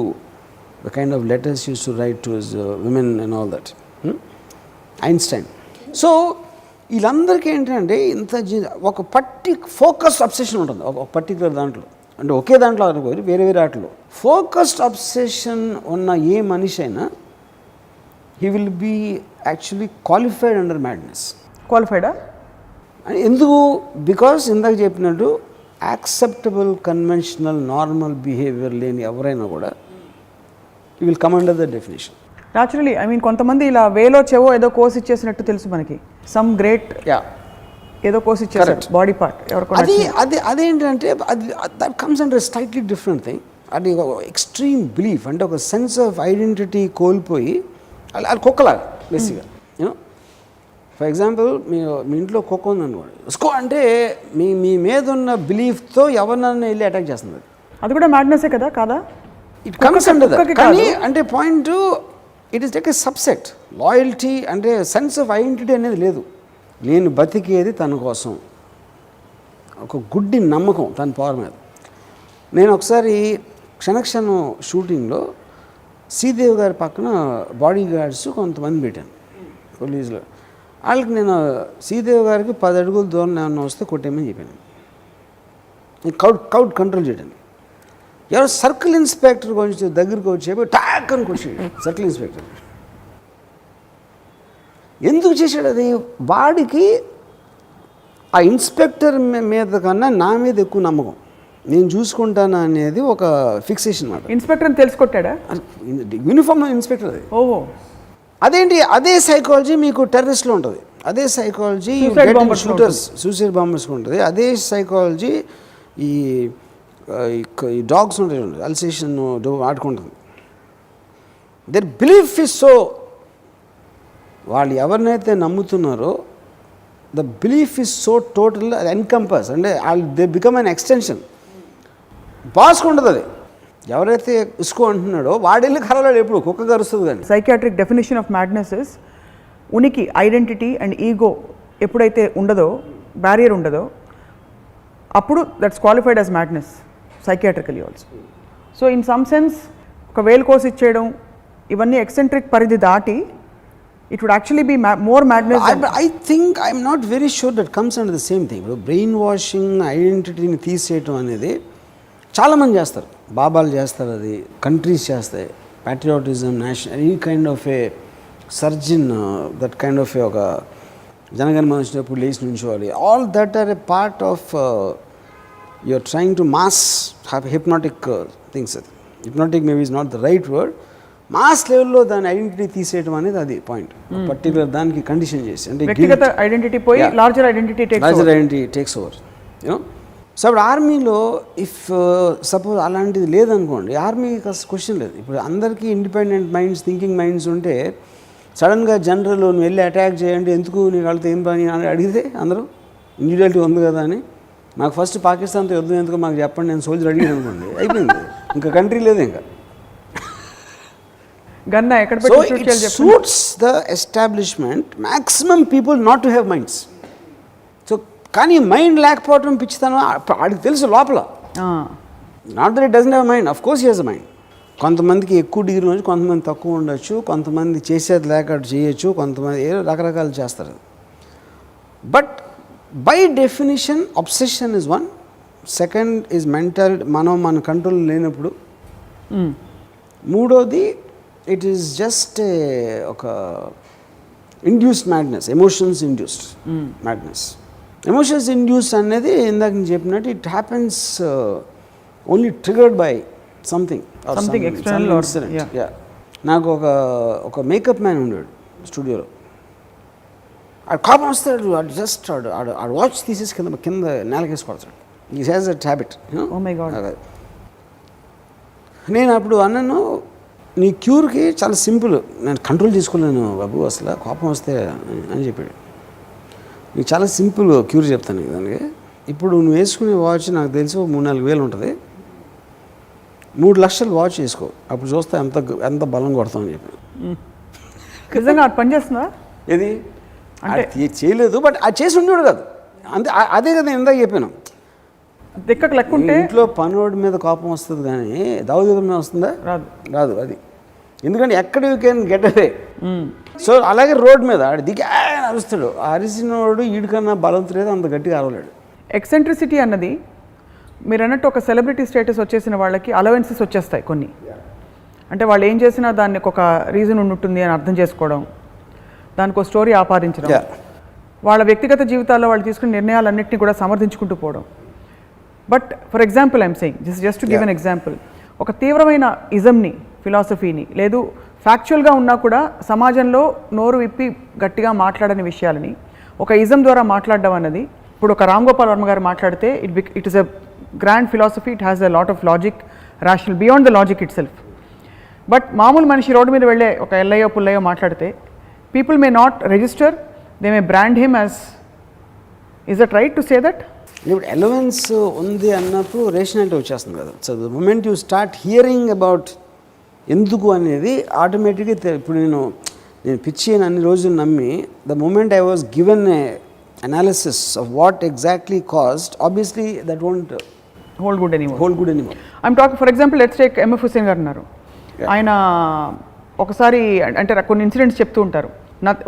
the kind of letters he used to write to his women and all that. Einstein. So వీళ్ళందరికీ ఏంటంటే ఇంత ఒక focused obsession ఉంటుంది ఒక particular దాంట్లో, అంటే ఒకే దాంట్లో అనుకోరు, వేరే వేరే ఆటలు ఫోకస్డ్ అబ్సెషన్ ఉన్న ఏ మనిషి అయినా he will be actually qualified under madness. క్వాలిఫైడా? ఎందుకు? బికాస్ ఇందాక చెప్పినట్టు యాక్సెప్టబుల్ కన్వెన్షనల్ నార్మల్ బిహేవియర్ లేని ఎవరైనా కూడా you will come under the definition. Naturally I mean కొంతమంది ఇలా వేలో చెవో ఏదో కోర్స్ ఇచ్చేసినట్టు తెలుసు మనకి, సమ్ గ్రేట్ ఏదో కోర్స్ ఇచ్చేసారు బాడీ పార్ట్ ఎవరికో. అదేంటంటే అది that comes under slightly different thing. అది ఎక్స్ట్రీమ్ బిలీఫ్, అంటే ఒక సెన్స్ ఆఫ్ ఐడెంటిటీ కోల్పోయి అది కుక్కలాగా బేసిక్గా. యూనో, ఫర్ ఎగ్జాంపుల్ మీ ఇంట్లో కుక్క ఉందనుకోండి, ఉస్కో అంటే మీ మీద ఉన్న బిలీఫ్తో ఎవరినైనా వెళ్ళి అటాక్ చేస్తుంది. అది కూడా మ్యాడ్నెస్సే కదా, కాదా? It comes under that. కానీ అంటే point it is like a subset. Loyalty అంటే సెన్స్ ఆఫ్ ఐడెంటిటీ అనేది లేదు. నేను బతికేది తన కోసం, ఒక గుడ్డి నమ్మకం తన పవర్ మీద. నేను ఒకసారి క్షణక్షణం షూటింగ్లో శ్రీదేవి గారి పక్కన బాడీ గార్డ్స్ కొంతమంది పెట్టాను పోలీసులో. వాళ్ళకి నేను శ్రీదేవి గారికి 10 అడుగుల దూరం ఏమన్నా వస్తే కొట్టేమని చెప్పాను. క్రౌడ్ కంట్రోల్ చేయడానికి ఎవరో సర్కిల్ ఇన్స్పెక్టర్ కొంచెం దగ్గరికి వచ్చి టాక్ అని కొట్టాడు. సర్కిల్ ఇన్స్పెక్టర్ ఎందుకు చేశాడు? అది వాడికి ఆ ఇన్స్పెక్టర్ మీద కన్నా నా మీద ఎక్కువ నమ్మకం, నేను చూసుకుంటాను అనేది ఒక ఫిక్సేషన్ మాట. ఇన్స్పెక్టర్ తెలుసుకొట్టాడా? యూనిఫామ్ ఇన్స్పెక్టర్ అది. ఓహో, అదేంటి? అదే సైకాలజీ మీకు టెర్రరిస్ట్లో ఉంటుంది, అదే సైకాలజీ షూటర్స్ సూసైడ్ బాంబర్స్కి ఉంటుంది, అదే సైకాలజీ ఈ డాగ్స్ ఉంటాయి, అల్సేషన్ ఆడుకుంటుంది. దర్ బిలీఫ్ ఇస్ సో, వాళ్ళు ఎవరినైతే నమ్ముతున్నారో the belief is so total encompass, అంటే దే బికమ్ అన్ ఎక్స్టెన్షన్. బాస్కు ఉండదు అది. ఎవరైతే ఇసుకో అంటున్నాడో వాడెళ్ళి కరలాడు, ఎప్పుడు కుక్క కరుస్తుంది. కానీ psychiatric definition of madness is ఉనికి, ఐడెంటిటీ అండ్ ఈగో ఎప్పుడైతే ఉండదో, బ్యారియర్ ఉండదో, అప్పుడు that's qualified as madness psychiatrically also. So in some sense ఒక వేల్ కోర్స్ ఇచ్చేయడం ఇవన్నీ ఎక్సెంట్రిక్ పరిధి దాటి it would actually be more madness. I think I'm not very sure that comes under the same thing. ఇప్పుడు బ్రెయిన్ వాషింగ్, ఐడెంటిటీని తీసేయటం అనేది చాలామంది చేస్తారు, బాబాలు చేస్తారు, అది కంట్రీస్ చేస్తాయి. ప్యాట్రియాటిజం, నేషనల్, ఈ kind of a surging, that kind of a ఒక జనగణమన వచ్చినప్పుడు లేచి నుంచోవాలి. All that are a part of you're trying to mass hypnotic things. అది hypnotic maybe is not the right word. Mass లెవెల్లో దాని identity తీసేయడం అనేది అది పాయింట్. పర్టికులర్ దానికి కండిషన్ చేసి, అంటే వ్యక్తిగత ఐడెంటిటీ పోయి larger identity takes over. You know, so అప్పుడు ఆర్మీలో ఇఫ్ సపోజ్ అలాంటిది లేదనుకోండి, ఆర్మీకి అసలు క్వశ్చన్ లేదు. ఇప్పుడు అందరికీ ఇండిపెండెంట్ మైండ్స్, థింకింగ్ మైండ్స్ ఉంటే సడన్గా జనరల్ నువ్వు వెళ్ళి అటాక్ చేయండి, ఎందుకు నీకు వాళ్ళతో ఏం పని అని అడిగితే అందరూ ఇండివిజువాలిటీ ఉంది కదా అని, మాకు ఫస్ట్ పాకిస్తాన్తో యుద్ధం ఎందుకు మాకు చెప్పండి, నేను సోల్జర్ అడిగాను అనుకోండి, అయిపోయింది, ఇంకా కంట్రీ లేదు ఇంకా. So it suits the establishment maximum people not to have minds. So కానీ మైండ్ లేకపోవటం పిచ్చితనం ఆడికి తెలుసు లోపల. Not that it doesn't have mind, of course he has a mind. కొంతమందికి ఎక్కువ డిగ్రీ ఉండొచ్చు, కొంతమంది తక్కువ ఉండొచ్చు, కొంతమంది చేసేది లేక చేయొచ్చు, కొంతమంది ఏదో రకరకాలు చేస్తారు. But by definition obsession is one. Second is mental, మన కంట్రోల్ లేనప్పుడు. మూడోది ఇట్ ఈస్ జస్ట్ ఒక induced madness, emotions induced madness. Emotions induce అనేది ఇందాక నేను చెప్పినట్టు it happens only triggered by something external. నాకు ఒక మేకప్ మ్యాన్ ఉండేవాడు స్టూడియోలో. ఆడు కోపం వస్తాడు, ఆడు జస్ట్ ఆడు వాచ్ తీసేసి కింద నేలకేసి కొడతాడు. ఈ హ్యాస్ దట్ హ్యాబిట్. నేను అప్పుడు అన్నాను, నీ క్యూర్కి చాలా సింపుల్, నేను కంట్రోల్ చేసుకోలేను బాబు అసలు కోపం వస్తే అని చెప్పాడు. నీకు చాలా సింపుల్ క్యూర్ చెప్తాను దానికి. ఇప్పుడు నువ్వు వేసుకునే వాచ్ నాకు తెలిసి 3-4 వేలు ఉంటుంది. 3 లక్షలు వాచ్ చేసుకో, అప్పుడు చూస్తే ఎంత బలం కొడతామని చెప్పి. నిజంగా అది పనిచేస్తుందా? ఏది అంటే చేయలేదు, బట్ అది చేసి ఉండేవాడు కాదు. అంతే, అదే కదా నేను ఇందాక చెప్పాను. దిక్కకు లెక్క ఉంటే ఇంట్లో పనివాడి మీద కోపం వస్తుంది కానీ దావుదేవుడి మీద వస్తుందా? రాదు. అది ఎందుకంటే ఎక్కడ you can get away. So అలాగే రోడ్ మీద ఆడు దిగి అరుస్తాడు. అరిసినవాడు వీడికన్నా బలవంతులేదు, అంత గట్టిగా అరవలేడు. ఎక్సెంట్రిసిటీ అన్నది మీరు అన్నట్టు ఒక సెలబ్రిటీ స్టేటస్ వచ్చేసిన వాళ్ళకి అలవెన్సెస్ వచ్చేస్తాయి కొన్ని. అంటే వాళ్ళు ఏం చేసినా దానికి ఒక రీజన్ ఉంటుంది అని అర్థం చేసుకోవడం, దానికి ఒక స్టోరీ ఆపాదించడం, వాళ్ళ వ్యక్తిగత జీవితాల్లో వాళ్ళు తీసుకునే నిర్ణయాలన్నింటినీ కూడా సమర్థించుకుంటూ పోవడం. But for example I'm saying just to give an example, ఒక తీవ్రమైన ఇజంని, ఫిలాసఫీని, లేదు ఫ్యాక్చువల్గా ఉన్నా కూడా సమాజంలో నోరు విప్పి గట్టిగా మాట్లాడని విషయాలని ఒక ఇజం ద్వారా మాట్లాడడం అన్నది, ఇప్పుడు ఒక రామ్ గోపాల్ వర్మ గారు మాట్లాడితే it is a grand philosophy, it has a lot of logic, rational beyond the logic itself. But మామూలు మనిషి రోడ్డు మీద వెళ్ళే ఒక ఎల్లయ్యో పుల్లయ్యో మాట్లాడితే people may not register, they may brand him as, is that right to say that? ఇప్పుడు ఎలవెన్స్ ఉంది అన్నప్పుడు రేషనాలిటీ వచ్చేస్తుంది కదా. So the moment you start hearing about ఎందుకు అనేది ఆటోమేటిక్గా ఇప్పుడు నేను పిచ్చి అని అన్ని రోజులు నమ్మి, the moment I was given a analysis of what exactly caused, obviously that won't hold good anymore. I'm talking for example let's take M F Hussain garu ఉన్నారు. ఆయన ఒకసారి అంటే కొన్ని ఇన్సిడెంట్స్ చెప్తూ ఉంటారు.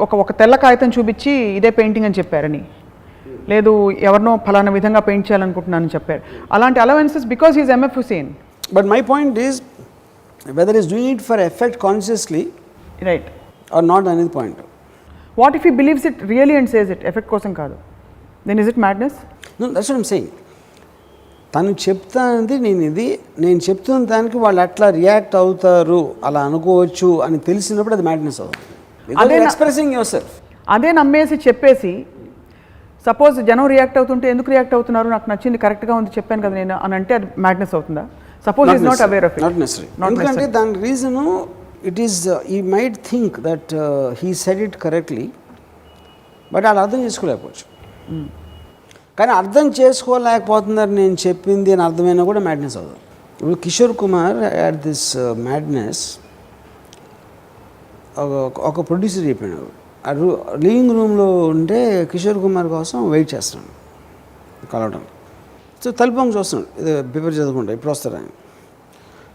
ఒక తెల్ల కాగితం చూపించి ఇదే పెయింటింగ్ అని చెప్పారని, లేదు ఎవరినో ఫలానా విధంగా పెయింట్ చేయాలనుకుంటున్నానని చెప్పారు. అలాంటి allowances because he's MF Hussain. But my point is whether is doing it for effect consciously right or not అనేది point. What if he believes it really and says it effect కోసం కాదు, then is it madness? No, that's what I'm saying. తను చెప్తానది నేను చెప్తున్న దానికి వాళ్ళు అట్లా రియాక్ట్ అవుతారు, అలా అనుకోవచ్చు అని తెలిసినప్పుడు అది మ్యాడ్నెస్ అవుతుంది. అదే ఎక్స్ప్రెసింగ్ యువర్ సెల్ఫ్. అదే నమ్మేసి చెప్పేసి సపోజ్ జనం రియాక్ట్ అవుతుంటే ఎందుకు రియాక్ట్ అవుతున్నారు, నాకు నచ్చింది కరెక్ట్గా ఉంది చెప్పాను కదా నేను అని అంటే అది మ్యాడ్నెస్ అవుతుందా? Suppose is not aware of it. Not necessary. ఎందుకంటే దాని reason it is he might think that he said it correctly, but వాళ్ళు అర్థం చేసుకోలేకపోవచ్చు. కానీ అర్థం చేసుకోలేకపోతున్నారు నేను చెప్పింది అని అర్థమైనా కూడా మ్యాడ్నెస్ అవుతుంది. ఇప్పుడు Kishore Kumar at this madness, ఒక ప్రొడ్యూసర్ చెప్పాడు, లివింగ్ రూమ్లో ఉంటే కిషోర్ కుమార్ కోసం వెయిట్ చేస్తున్నాడు కలవడం. సో తలుపంగా చూస్తున్నాడు, ఏదో పేపర్ చదువుకుంటా ఇప్పుడు వస్తాడు ఆయన.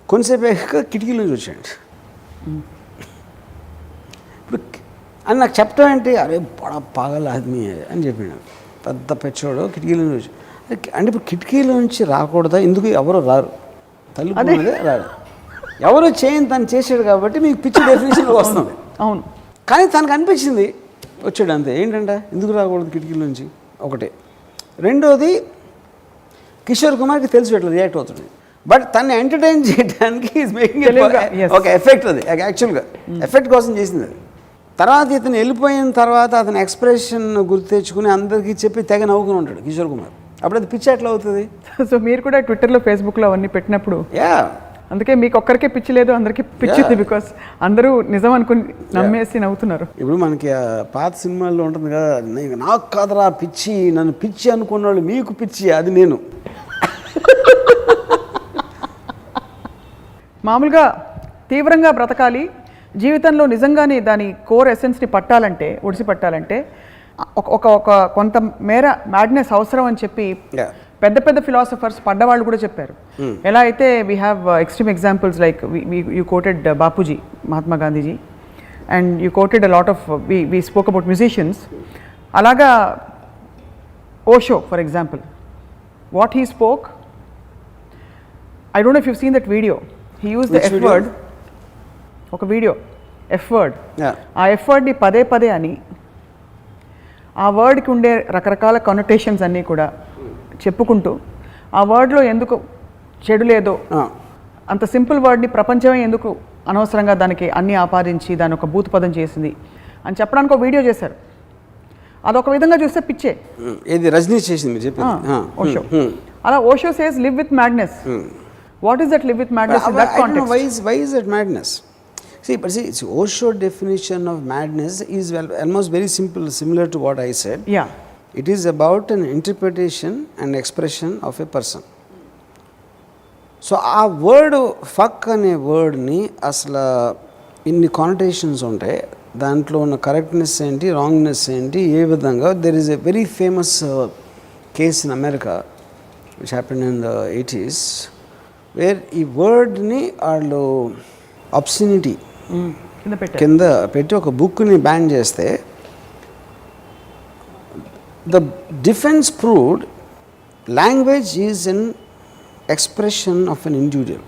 కొంతసేపు కిటికీల నుంచి వచ్చాడు. ఇప్పుడు అని నాకు చెప్పడం ఏంటి, అరే బడా పాగల ఆద్మీ అని చెప్పాడు. పెద్ద పెచ్చోడు కిటికీల నుంచి వచ్చి, అంటే ఇప్పుడు కిటికీల నుంచి రాకూడదా, ఎందుకు ఎవరో రారు, తలుపు రాడు, ఎవరో చేయని తను చేసాడు కాబట్టి మీకు పిచ్చి డెఫినేషన్లో వస్తుంది. అవును, కానీ తనకు అనిపించింది వచ్చాడు అంతే. ఏంటంటే ఎందుకు రాకూడదు కిటికీల నుంచి ఒకటే. రెండోది కిషోర్ కుమార్కి తెలుసు ఎట్లా రియాక్ట్ అవుతుంది, బట్ తను ఎంటర్టైన్ చేయడానికి ఈజ్ మేకింగ్ ఒక ఎఫెక్ట్. అది యాక్చువల్గా ఎఫెక్ట్ కోసం చేసింది అది. తర్వాత ఇతను వెళ్ళిపోయిన తర్వాత అతని ఎక్స్ప్రెషన్ గుర్తు తెచ్చుకుని అందరికీ చెప్పి తెగ నవ్వుకుని ఉంటాడు కిషోర్ కుమార్. అప్పుడు అది పిచ్చి ఎట్లా అవుతుంది? సో మీరు కూడా ట్విట్టర్లో ఫేస్బుక్లో అవన్నీ పెట్టినప్పుడు అందుకే మీకు ఒక్కరికే పిచ్చి లేదు, అందరికీ పిచ్చింది, బికాస్ అందరూ నిజం అనుకుని నమ్మేసి నవ్వుతున్నారు. ఇప్పుడు మనకి పాత సినిమాల్లో ఉంటుంది కదా, నాకు కాదరా పిచ్చి, నన్ను పిచ్చి అనుకున్న వాళ్ళు మీకు పిచ్చి, అది నేను. మామూలుగా తీవ్రంగా బ్రతకాలి, జీవితంలో నిజంగానే దాని కోర్ ఎసెన్స్ని పట్టాలంటే, ఒడిసి పట్టాలంటే ఒక కొంత మేర మ్యాడ్నెస్ అవసరం అని చెప్పి పెద్ద పెద్ద ఫిలాసఫర్స్ పడ్డవాళ్ళు కూడా చెప్పారు. ఎలా అయితే we have extreme examples like you quoted Bapuji, Mahatma Gandhiji, and you quoted a lot of we spoke about musicians. అలాగా Osho for example, what he spoke, I don't know if you seen that video, he use the F word, ఒక video F word, ఆ F వర్డ్ని పదే పదే అని ఆ వర్డ్కి ఉండే రకరకాల కనొటేషన్స్ అన్నీ కూడా చెప్పుకుంటూ ఆ వర్డ్లో ఎందుకు చెడు లేదో, అంత సింపుల్ వర్డ్ని ప్రపంచమే ఎందుకు అనవసరంగా దానికి అన్నీ ఆపాదించి దాని ఒక భూత పదం చేసింది అని చెప్పడానికి ఒక వీడియో చేశారు. అదొక విధంగా చూస్తే పిచ్చే. ఇది రజనీ చేసింది ఓషో. అలా Osho says live with madness. What is that live with madness in that context? Why is that madness? See, Osho definition of madness is almost very simple, similar to what I said. Yeah. It is about an interpretation and expression of a person. So ఆ word fuck అనే వర్డ్ని అసలు ఇన్ని కానటేషన్స్ ఉంటాయి, దాంట్లో ఉన్న correctness ఏంటి, రాంగ్నెస్ ఏంటి, ఏ విధంగా. There is a very famous case in America which happen in the 80s where ఈ వర్డ్ని వాళ్ళు అబ్సినిటీ కింద పెట్టి ఒక బుక్ని బ్యాన్ చేస్తే the defence proved language is an expression of an individual.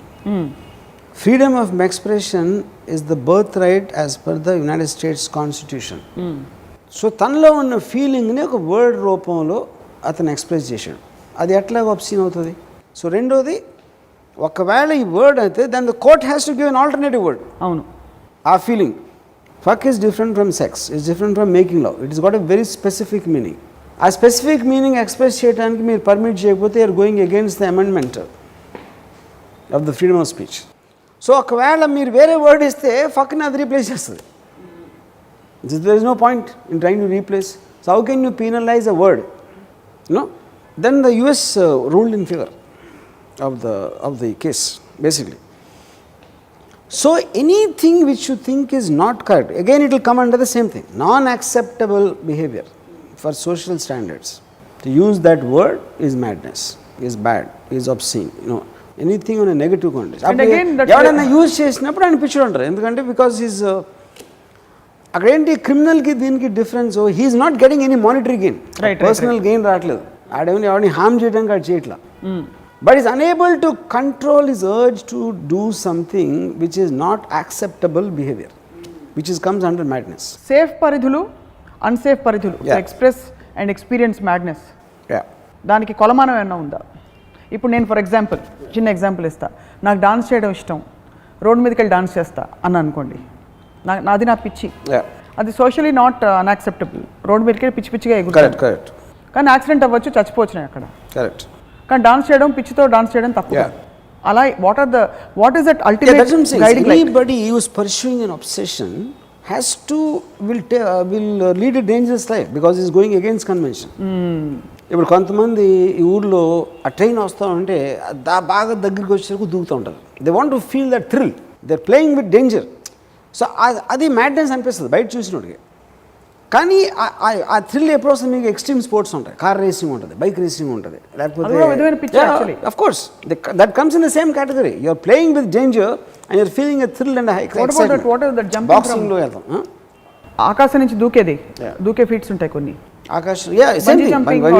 Freedom of expression is the birthright as per the United States Constitution. So తనలో ఉన్న ఫీలింగ్ని ఒక వర్డ్ రూపంలో అతను ఎక్స్ప్రెస్ చేశాడు. అది ఎట్లా అబ్సీన్ అవుతుంది? సో రెండోది, ఒకవేళ ఈ వర్డ్ అయితే then the court has to give an alternative word. అవును, ఆ feeling fuck is different from sex, is different from making love. It is got a very specific meaning. ఆ స్పెసిఫిక్ మీనింగ్ ఎక్స్ప్రెస్ చేయడానికి మీరు permit చేయకపోతే you're going against the amendment of the freedom of speech. So ఒకవేళ మీరు వేరే word ఇస్తే ఫక్ని అది రీప్లేస్ చేస్తుంది. There is no point in trying to replace. So how can you penalize a word? No. Then the US ruled in favour of the case basically. So anything which you think is not correct, again it will come under the same thing, non-acceptable behavior for social standards. To use that word is madness, is bad, is obscene, anything on a negative context. And again that ఎవరైనా use చేసినప్పుడు ఆయన పిచ్చోడు అంటారు. ఎందుకంటే because is అక్కడ ఏంటి క్రిమినల్కి దీనికి difference, he's not getting any monetary gain, personal gain రావట్లేదు. ఆడేమని ఎవరిని హార్మ్ చేయడానికి ఆడు చేయట్లా. But is unable to control his urge to do something which is not acceptable behavior, which comes under madness. Safe పరిధులు, అన్సేఫ్ పరిధులు, express and experience madness. దానికి కొలమానం ఏమైనా ఉందా? ఇప్పుడు నేను ఫర్ ఎగ్జాంపుల్ చిన్న ఎగ్జాంపుల్ ఇస్తా. నాకు డాన్స్ చేయడం ఇష్టం, రోడ్ మీదకి వెళ్ళి డాన్స్ చేస్తా అని అనుకోండి, అది నా పిచ్చి. అది సోషలీ నాట్ అన్యాక్సెప్టబుల్. రోడ్ మీదకి వెళ్ళి పిచ్చి పిచ్చిగా ఎగురుతాను, కానీ యాక్సిడెంట్ అవ్వచ్చు, చచ్చిపోవచ్చు నేను అక్కడ. కరెక్ట్. కానీ డాన్స్ చేయడం, పిచ్చితో డాన్స్ చేయడం తప్పు. అలా what is that ultimate guiding light? Anybody who is pursuing an obsession has to will lead a dangerous life because he is going against convention. ఇప్పుడు కొంతమంది ఈ ఊర్లో ఆ ట్రైన్ వస్తూ ఉంటే బాగా దగ్గరికి వచ్చేసరికి దూకుతూ ఉంటారు. They want to feel that thrill, they are playing with danger. So అది మ్యాడ్నెస్ అనిపిస్తుంది బయట చూసినోడికి. కానీ ఆ థ్రిల్ ఎప్పుడు వస్తుంది? మీకు ఎక్స్ట్రీమ్ స్పోర్ట్స్ ఉంటాయి, కార్ రేసింగ్ ఉంటుంది, బైక్ రేసింగ్ ఉంటుంది, లేకపోతే of course that comes in the same category. You are playing with danger and you're feeling a thrill and boxing లో వెళ్తాం. ఆకాశం నుంచి దూకే ఫీట్స్ ఉంటాయి కొన్ని. ఆకాశం,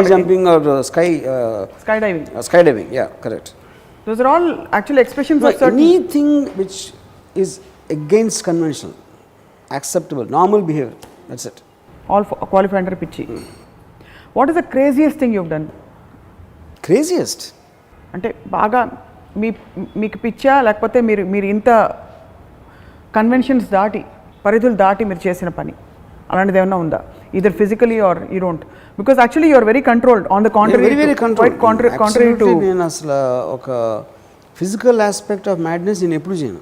jumping or sky diving, correct. Those are all actually expressions of certain anything which is against conventional, acceptable, normal behavior. That's it. All qualify under pichi. What is the craziest thing you've done? Craziest? అంటే బాగా మీకు పిచ్చా, లేకపోతే మీరు ఇంత conventions దాటి, పరిధులు దాటి మీరు చేసిన పని అలాంటిది ఏమైనా ఉందా? either physically or you don't, because actually you are very controlled. On the contrary, very controlled, quite contrary to నేను అసలు ఒక ఫిజికల్ ఆస్పెక్ట్ ఆఫ్ మ్యాడ్నెస్ నేను ఎప్పుడు చేయను.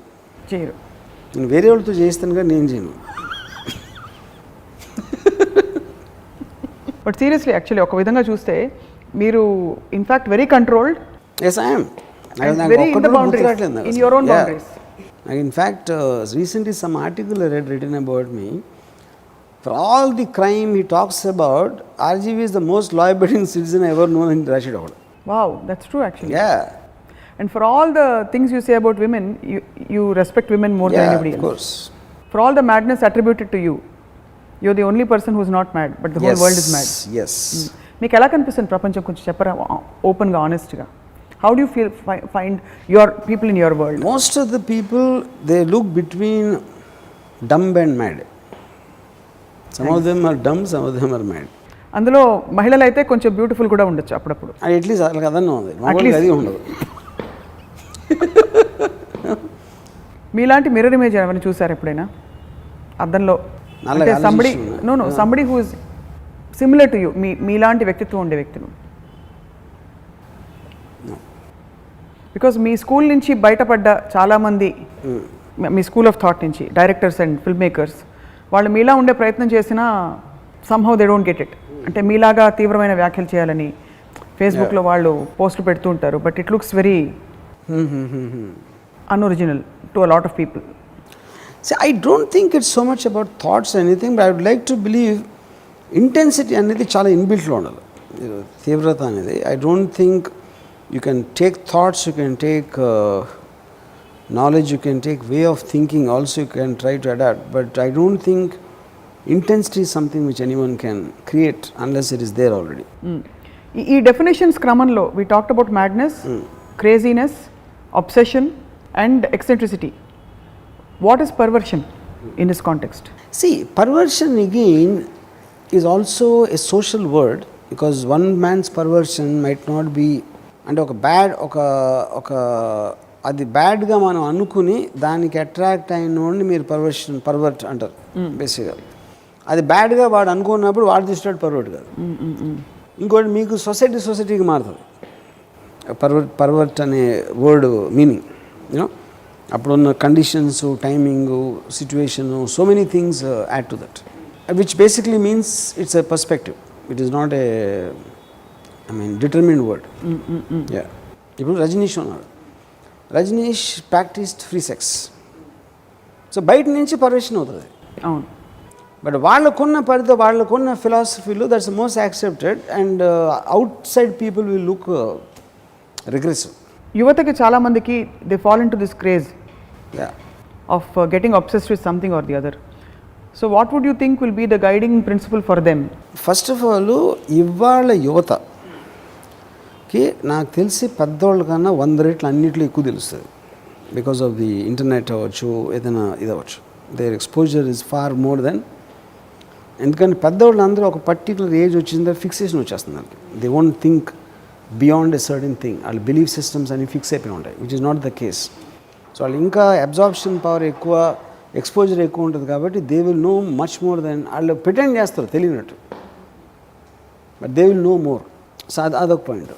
నేను వేరే వాళ్ళతో చేస్తాను కానీ నేను చేయను. బట్ సీరియస్లీ యాక్చువల్లీ ఒక విధంగా చూస్తే మీరు in fact very controlled. Yes I am. Very in the boundaries, in your own boundaries. In fact, recently some article I read written about me. For all the crime he talks about, RGV is the most law-abiding citizen I ever known in Rashid Awad. Wow, that's true actually. Yeah. And for all the things you say about women, you respect women more than anybody else. Of course. For all the madness attributed to you, you're the only person who's not mad, but the whole world is mad. Yes. మీకు ఎలా కనిపిస్తుంది ప్రపంచం? కొంచెం చెప్పరా ఓపెన్గా, ఆనెస్ట్గా. How do you find your people in your world? Most of the people, they look between dumb and mad. Some of them are dumb, some of them are mad. అందులో మహిళలు అయితే కొంచెం బ్యూటిఫుల్ కూడా ఉండొచ్చు అప్పుడప్పుడు. అట్లీస్ట్ వాళ్ళకి అదన్నా ఉంది, మగవాళ్ళకి అది ఉండదు. మీలాంటి మిర్రర్ ఇమేజ్ ఏమైనా చూసారు ఎప్పుడైనా అద్దంలో? అంటే somebody who is similar to you, మీలాంటి వ్యక్తిత్వం ఉండే వ్యక్తులు. బికాజ్ మీ స్కూల్ నుంచి బయటపడ్డ చాలామంది, మీ స్కూల్ ఆఫ్ థాట్ నుంచి డైరెక్టర్స్ అండ్ ఫిల్మ్ మేకర్స్, వాళ్ళు మీలా ఉండే ప్రయత్నం చేసినా somehow they don't get it. అంటే మీలాగా తీవ్రమైన వ్యాఖ్యలు చేయాలని ఫేస్బుక్లో వాళ్ళు పోస్టులు పెడుతూ ఉంటారు, but it looks very unoriginal to a lot of people. See, I don't think it's so much about thoughts or anything, but I would like to believe intensity అనేది చాలా ఇన్బిల్ట్లో ఉండాలి. తీవ్రత అనేది I don't think you can take thoughts, you can take knowledge, you can take way of thinking also, you can try to adapt, but I don't think intensity is something which anyone can create unless it is there already. ఈ definitions క్రమంలో we talked about madness, craziness, obsession and eccentricity. What is perversion in this context? See, perversion again is also a social word, because one man's perversion might not be అంటే ఒక అది బ్యాడ్గా మనం అనుకుని దానికి attract అయినోడిని మీరు pervert అంటారు బేసిక్గా. అది బ్యాడ్గా వాడు అనుకున్నప్పుడు వాడు తీసుకున్నాడు పర్వర్ట్ కాదు. ఇంకోటి మీకు సొసైటీకి మారుతుంది పర్వర్ట్ అనే వర్డ్ మీనింగ్. యూనో అప్పుడున్న conditions, timing, situation, so many things add to that, which basically means it's a perspective. It is not a determined word. ఇప్పుడు రజనీష్ ఉన్నాడు. Rajneesh practised free sex. So బయట నుంచి పర్వర్షన్ అవుతుంది. అవును. బట్ వాళ్ళకున్న పరిధి, వాళ్ళకున్న ఫిలాసఫీలో that's most accepted, and outside people will look regressive. యువతకి చాలా మందికి they fall in to this craze of getting obsessed with something or the other. So what would you think will be the guiding principle for them? First of all, ఇవాళ యువతకి నాకు తెలిసి పెద్దవాళ్ళ కన్నా 100 రెట్లు అన్నింటిలో ఎక్కువ తెలుస్తుంది. బికాస్ ఆఫ్ ది ఇంటర్నెట్ అవ్వచ్చు, ఏదైనా ఇది అవ్వచ్చు. Their exposure is far more than. ఎందుకంటే పెద్దవాళ్ళు అందరూ ఒక పర్టికులర్ ఏజ్ వచ్చిందో ఫిక్సేషన్ వచ్చేస్తుంది వాళ్ళకి. They won't think beyond a certain thing. వాళ్ళ బిలీఫ్ సిస్టమ్స్ అన్ని ఫిక్స్ అయిపోయి ఉంటాయి, which is not the case. So వాళ్ళు ఇంకా అబ్జార్ప్షన్ పవర్ ఎక్కువ, ఎక్స్పోజర్ ఎక్కువ ఉంటుంది కాబట్టి they will know much more than. వాళ్ళు ప్రిటెండ్ చేస్తారు తెలియనట్టు, but they will know more. So అదొక పాయింట్.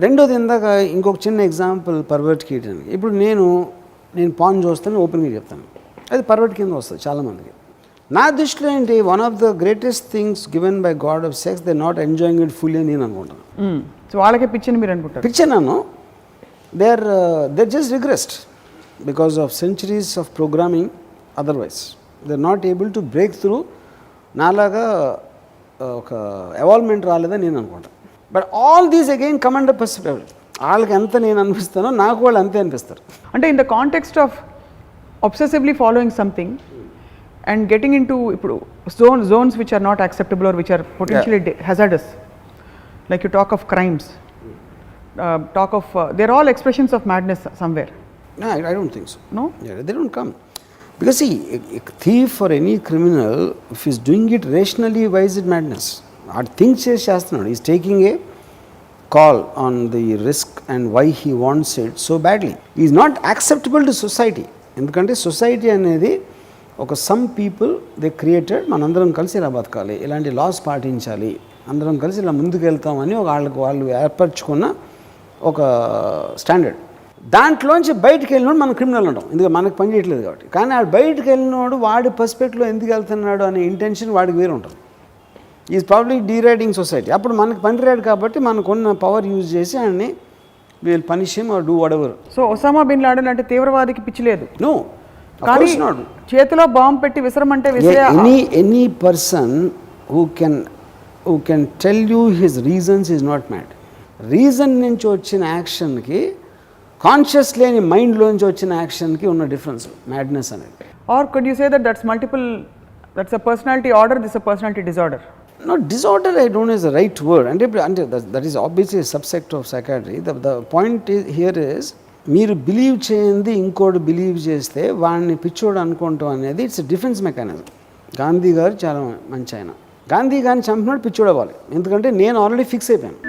రెండోది, ఇందాక ఇంకొక చిన్న ఎగ్జాంపుల్ పర్వర్ట్కి ఇవ్వడానికి. ఇప్పుడు నేను పాన్ చూస్తాను, ఓపెన్గా చెప్తాను, అది పర్వర్ట్ కింద వస్తుంది చాలామందికి. నా దృష్టిలో ఏంటి, one of the greatest things given by God of sex, they not enjoying it fully అని నేను అనుకుంటాను. సో వాళ్ళకే పిచ్చని మీరు అనుకుంటారు? పిచ్చనాను. They are just regressed because of centuries of programming. Otherwise they are not able to break through. నాలాగా ఒక ఎవాల్వ్మెంట్ రాలేదని నేను అనుకుంటాను. But all these again come under perspective. వాళ్ళకి ఎంత నేను అనిపిస్తానో నాకు వాళ్ళు అంతే అనిపిస్తారు. అంటే in the context of obsessively following something and getting into ఇప్పుడు zones which are not acceptable or which are potentially hazardous, like you talk of crimes, talk of they're all expressions of madness somewhere. No, I don't think so. No? Yeah, they don't come. Because see, a thief or any criminal, if he's doing it rationally, why is it madness? Aa things chestunnadu. He's taking a call on the risk and why he wants it so badly. He is not acceptable to society. ఎందుకంటే society అనేది ఒక some people they created, మనందరం కలిసి ఇలా బతకాలి, ఇలాంటి loss పాటించాలి, అందరం కలిసి ఇలా ముందుకు వెళ్తామని వాళ్ళు ఏర్పరచుకున్న ఒక స్టాండర్డ్. దాంట్లోంచి బయటకు వెళ్ళినోడు మనం క్రిమినల్ ఉంటాం, ఎందుకంటే మనకు పని చేయట్లేదు కాబట్టి. కానీ ఆ బయటకు వెళ్ళినోడు వాడి పర్స్పెక్టివ్లో ఎందుకు వెళ్తున్నాడు అనే ఇంటెన్షన్ వాడికి వేరు ఉంటుంది. Is probably deriding society. అప్పుడు మనకు పనిరాడు కాబట్టి మనకున్న పవర్ యూజ్ చేసి ఆయన్ని we will punish him or do whatever. So Osama bin Laden అంటే తీవ్రవాదికి పిచ్చి లేదు. No, కానీ చేతిలో బాంబు పెట్టి విసరమంటే any person who can tell you his reasons is not mad. Reason నుంచి వచ్చిన యాక్షన్కి, కాన్షియస్ లేని మైండ్లోంచి వచ్చిన యాక్షన్కి ఉన్న డిఫరెన్స్ మ్యాడ్నెస్ అనేది. Are could you say that's multiple, that's a personality order, this a personality disorder? No, disorder I don't know is the right word. And that is obviously a subsect of psychiatry. The point here is, మీరు believe చేయండి ఇంకోటి believe చేస్తే వాడిని పిచ్చోడు అనుకుంటాం అనేది it's defence mechanism. Gandhi గారు చాలా మంచి ఆయన. గాంధీ గారిని చంపినట్టు పిచ్చోడు అవ్వాలి, ఎందుకంటే నేను ఆల్రెడీ ఫిక్స్ అయిపోయాను.